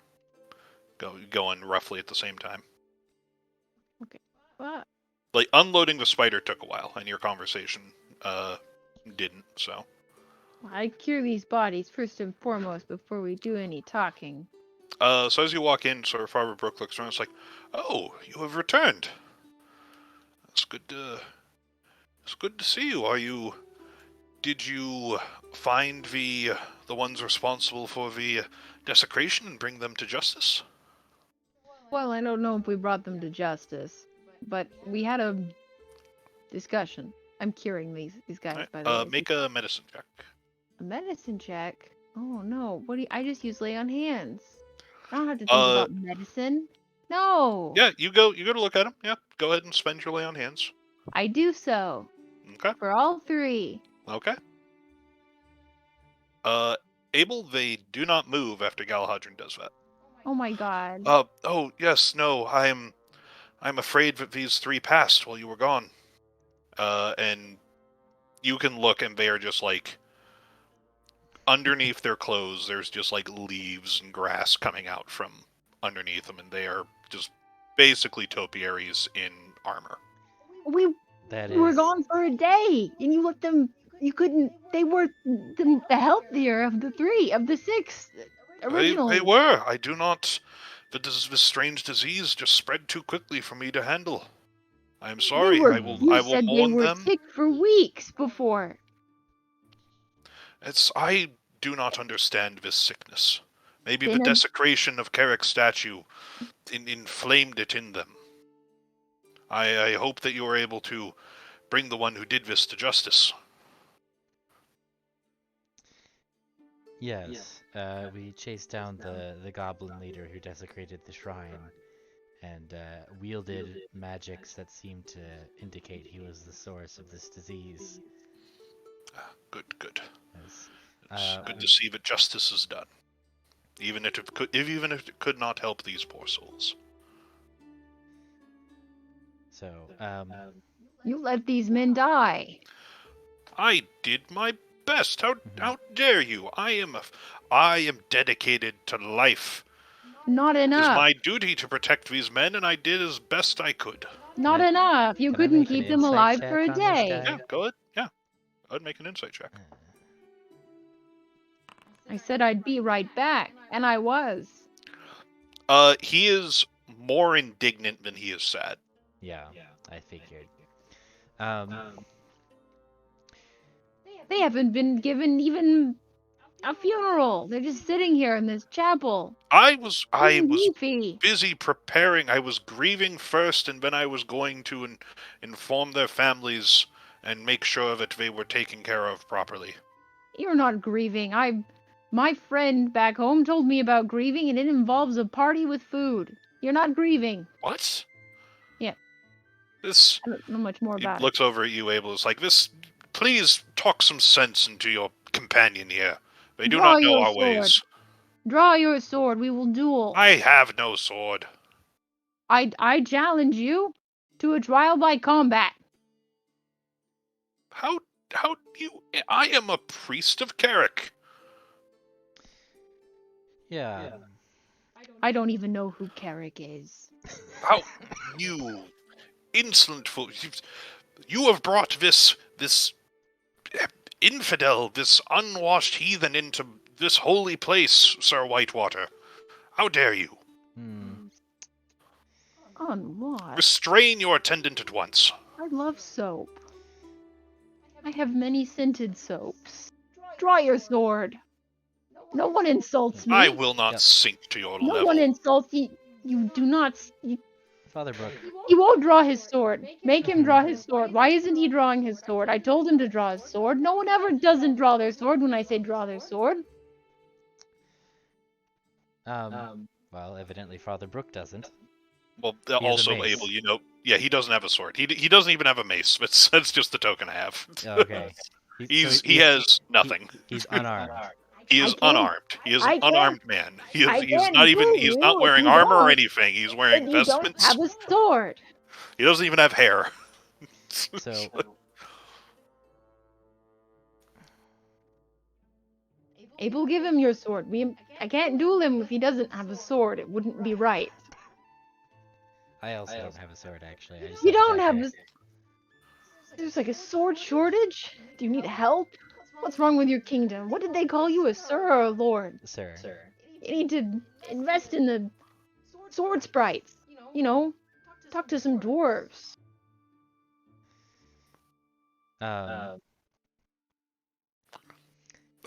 going roughly at the same time. What? Like, unloading the spider took a while, and your conversation didn't, so. I cure these bodies first and foremost before we do any talking. So as you walk in, sort of Farber Brook looks around, it's like, oh, you have returned. It's good to see you. Did you find the ones responsible for the desecration and bring them to justice? Well, I don't know if we brought them to justice, but we had a discussion. I'm curing these guys, Right. by the way. Make a medicine check. A medicine check? Oh no, I just use lay on hands. I don't have to think about medicine. No! Yeah, you go to look at them. Yeah, go ahead and spend your lay on hands. I do so. Okay. For all three. Okay. Abel, they do not move after Galahadron does that. Oh my god. Oh, yes, no, I'm afraid that these three passed while you were gone. And you can look and they are just like, underneath their clothes, there's just like leaves and grass coming out from underneath them, and they are just basically topiaries in armor. We were gone for a day, and you let them. You couldn't. They were the healthier of the six originally. They were. I do not. This strange disease just spread too quickly for me to handle. I am sorry. I will said warn they were them. sick for weeks before. I do not understand this sickness. Maybe the desecration of Carrick's statue inflamed it in them. I hope that you are able to bring the one who did this to justice. Yes, we chased down the goblin leader who desecrated the shrine, and wielded magics that seemed to indicate he was the source of this disease. Good. Yes. It's good to see that justice is done, even if it could not help these poor souls. So, You let these men die. I did my best. How dare you? I am dedicated to life. Not enough. It is my duty to protect these men, and I did as best I could. Not enough. You couldn't keep them alive for a day. Yeah, go ahead. Yeah, I'd make an insight check. I said I'd be right back, and I was. He is more indignant than he is sad. Yeah, I figured. They haven't been given even a funeral. They're just sitting here in this chapel. I was busy preparing. I was grieving first, and then I was going to inform their families and make sure that they were taken care of properly. You're not grieving. My friend back home told me about grieving, and it involves a party with food. You're not grieving. What? Yeah. I don't know much more about it. He looks over at you, Abel. It's like, please talk some sense into your companion here. They do not know our ways. Draw your sword. We will duel. I have no sword. I challenge you to a trial by combat. How you? I am a priest of Carrick. Yeah. I don't even know who Carrick is. How you insolent fool! You have brought this infidel, this unwashed heathen into this holy place, Sir Whitewater. How dare you? On what? Restrain your attendant at once. I love soap. I have many scented soaps. Draw your sword. No one insults me. I will not sink to your level. No one insults you. You do not. Father Brook. He won't draw his sword. Make him draw his sword. Why isn't he drawing his sword? I told him to draw his sword. No one ever doesn't draw their sword when I say draw their sword. Well, evidently Father Brook doesn't. Well, also Abel, he doesn't have a sword. He doesn't even have a mace. That's just the token I have. Okay. He has nothing. He's unarmed. He is unarmed. He is an I can't- unarmed man. He's can't not even. fool He's you not if wearing you armor or don't. anything. He's wearing But you don't vestments. have a sword. He doesn't even have hair. So Abel, give him your sword. I can't duel him if he doesn't have a sword. It wouldn't be right. I also don't have a sword, actually. I just You have a don't have dagger. a... There's like a sword shortage? Do you need help? What's wrong with your kingdom? What did they call you, a sir or a lord? Sir. You need to invest in the sword sprites. You know, talk to some dwarves. I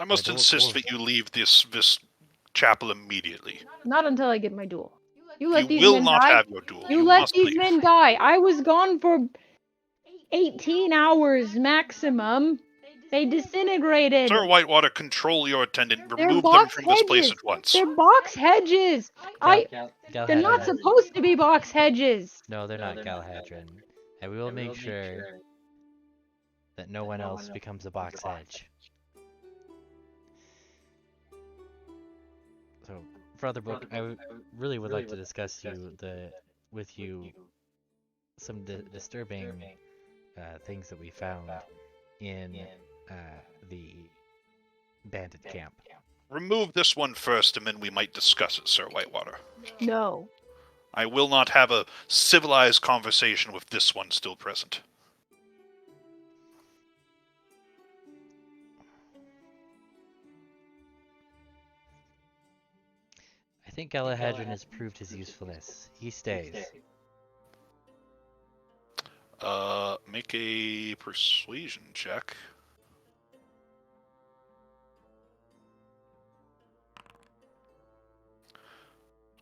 must dwarf- insist that you leave this chapel immediately. Not until I get my duel. You You let these will men not die. have your duel. You let must these leave. men die. I was gone for 18 hours maximum. They disintegrated. Sir Whitewater, control your attendant. They're Remove them box from this place hedges. at once. They're box hedges. They're not Galhadron. supposed to be box hedges. No, they're not Galhadron. And we will make sure that no one else becomes a box hedge. So, Brother Book, I really would like to discuss with you some disturbing things that we found in the bandit camp. Remove this one first, and then we might discuss it, Sir Whitewater. No. I will not have a civilized conversation with this one still present. I think Galahadron has proved his usefulness. He stays. Make a persuasion check.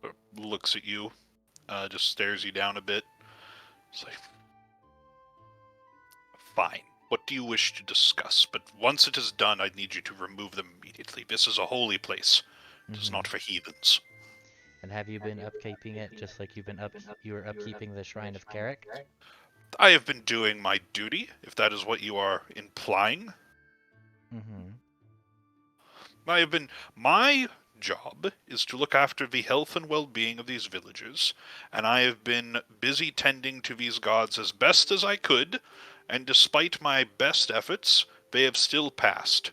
Sort of looks at you, just stares you down a bit. It's like, fine. What do you wish to discuss? But once it is done, I need you to remove them immediately. This is a holy place. It is not for heathens. And have you been upkeeping it just like you were upkeeping the Shrine of Carrick? I have been doing my duty, if that is what you are implying. My job is to look after the health and well-being of these villagers, and I have been busy tending to these gods as best as I could, and despite my best efforts, they have still passed.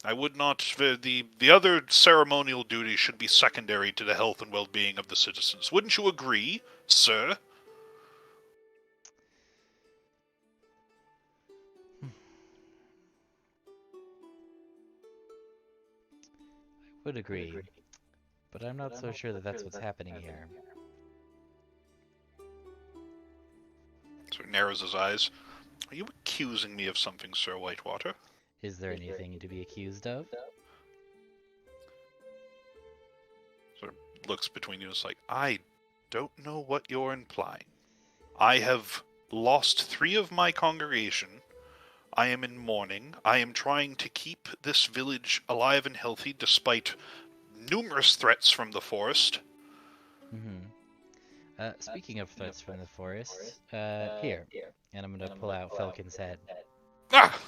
I would not... The other ceremonial duties should be secondary to the health and well-being of the citizens. Wouldn't you agree, sir? Would agree, but I'm not so sure that that's what's happening here. So he narrows his eyes. Are you accusing me of something, Sir Whitewater? Is there anything to be accused of? Sort of looks between you and is like, I don't know what you're implying. I have lost 3 of my congregation. I am in mourning. I am trying to keep this village alive and healthy despite numerous threats from the forest. Speaking of threats from the forest, here. And I'm gonna pull out Falcon's head. Ah!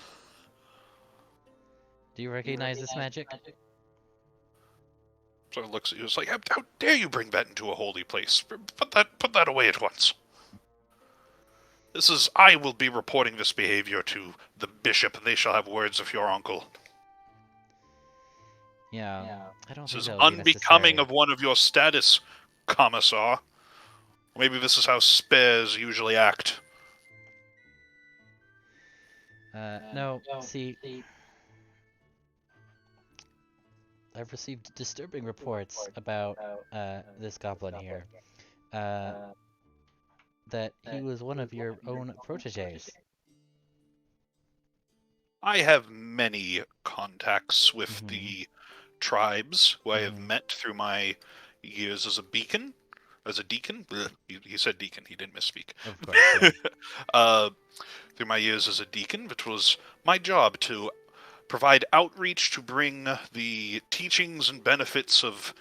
Do you recognize this magic? Sort of looks at you. It's like, how dare you bring that into a holy place? Put that away at once. I will be reporting this behavior to the bishop, and they shall have words of your uncle. Yeah, I don't think This is that would be unbecoming necessary. of one of your status, Commissar. Maybe this is how spares usually act. No, see... I've received disturbing reports about this goblin here. That he was one of your own proteges. I have many contacts with the tribes who I have met through my years as a deacon. Blech, he said deacon, he didn't misspeak. Of course, yeah. Through my years as a deacon, it was my job to provide outreach to bring the teachings and benefits of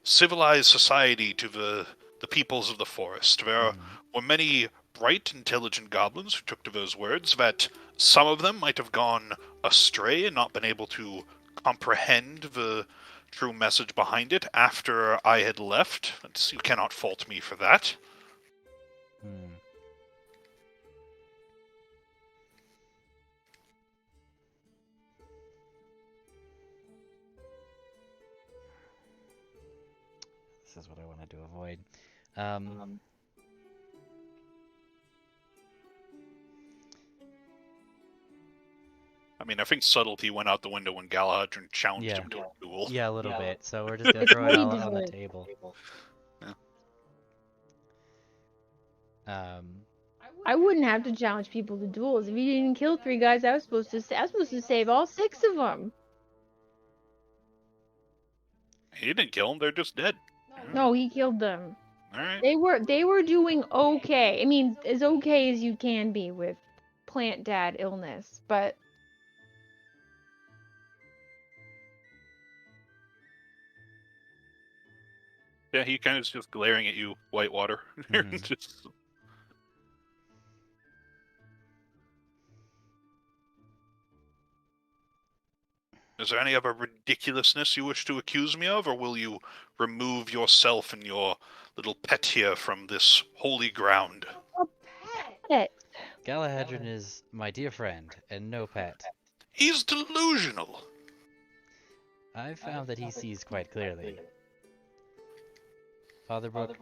civilized society to the peoples of the forest. There were many bright, intelligent goblins who took to those words, that some of them might have gone astray and not been able to comprehend the true message behind it after I had left. You cannot fault me for that. Hmm. This is what I wanted to avoid. I mean, I think subtlety went out the window when Galahad challenged Yeah. him to a duel. Yeah, a little bit. So we're just gonna It's throw what it he all on the deserved. table. Yeah. I wouldn't have to challenge people to duels. If he didn't kill 3 guys, I was supposed to save all 6 of them. He didn't kill them, they're just dead. No, he killed them. Alright. They were doing okay. I mean, as okay as you can be with plant dad illness, but Yeah, he kind of is just glaring at you, Whitewater. Mhm. Just... Is there any other ridiculousness you wish to accuse me of, or will you remove yourself and your little pet here from this holy ground? a pet. Galahadron is my dear friend and no pet. He's delusional. I've found that he sees quite clearly. Father Brook,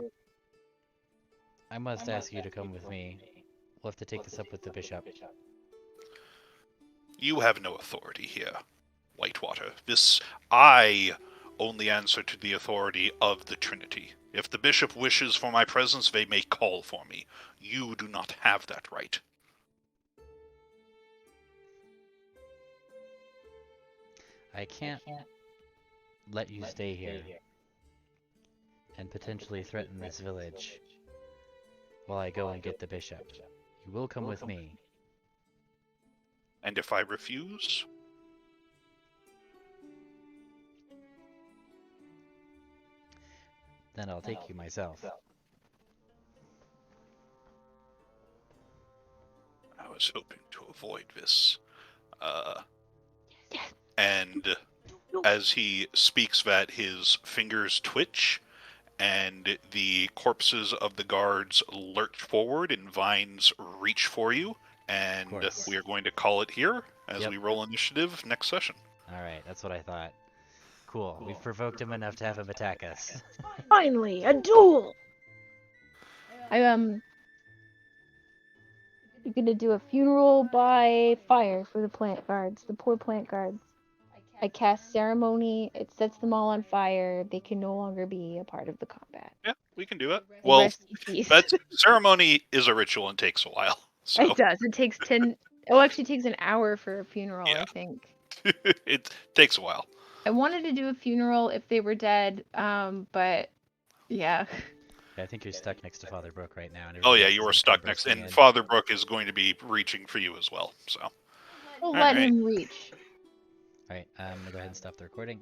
I must ask you to come with me. We'll have to take this up with the bishop. You have no authority here, Whitewater. I only answer to the authority of the Trinity. If the bishop wishes for my presence, they may call for me. You do not have that right. I can't let you stay here and potentially threaten this village while I go and get the bishop. You will come with me. And if I refuse? Then I'll take you myself. I was hoping to avoid this. And as he speaks that, his fingers twitch, and the corpses of the guards lurch forward, and vines reach for you, and we are going to call it here as we roll initiative next session. Alright, that's what I thought. Cool. We've provoked him enough to have him attack us. Finally, a duel. You're gonna do a funeral by fire for the plant guards, the poor plant guards. I cast ceremony. It sets them all on fire. They can no longer be a part of the combat. Yeah, we can do it. They Well, rest in peace. that ceremony is a ritual and takes a while. So. It does. It takes 10. Oh, actually, it takes an hour for a funeral. Yeah. I think. It takes a while. I wanted to do a funeral if they were dead, but yeah. I think you're stuck next to Father Brook right now. And Oh yeah, everybody you else are is stuck next, bursting and in. Father Brook is going to be reaching for you as well. So. We'll let Alright. him reach. Alright, I'm gonna go ahead and stop the recording.